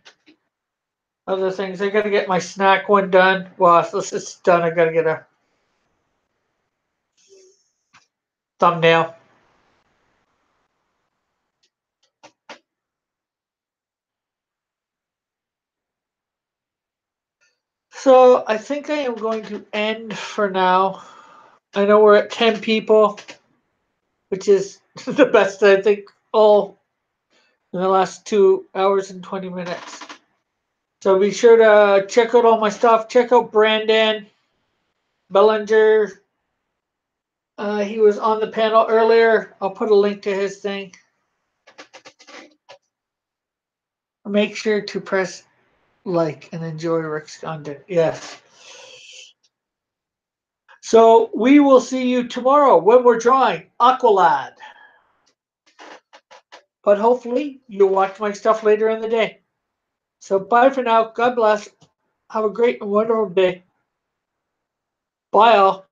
Other things. I got to get my snack one done. Well, this is done. I got to get a thumbnail. So I think I am going to end for now. I know we're at 10 people, which is the best I think all in the last 2 hours and 20 minutes. So be sure to check out all my stuff. Check out Brandon Bellinger. He was on the panel earlier. I'll put a link to his thing. Make sure to press like and enjoy Rick's content. Yes. So we will see you tomorrow when we're drawing Aqualad. But hopefully you'll watch my stuff later in the day. So bye for now. God bless. Have a great and wonderful day. Bye all.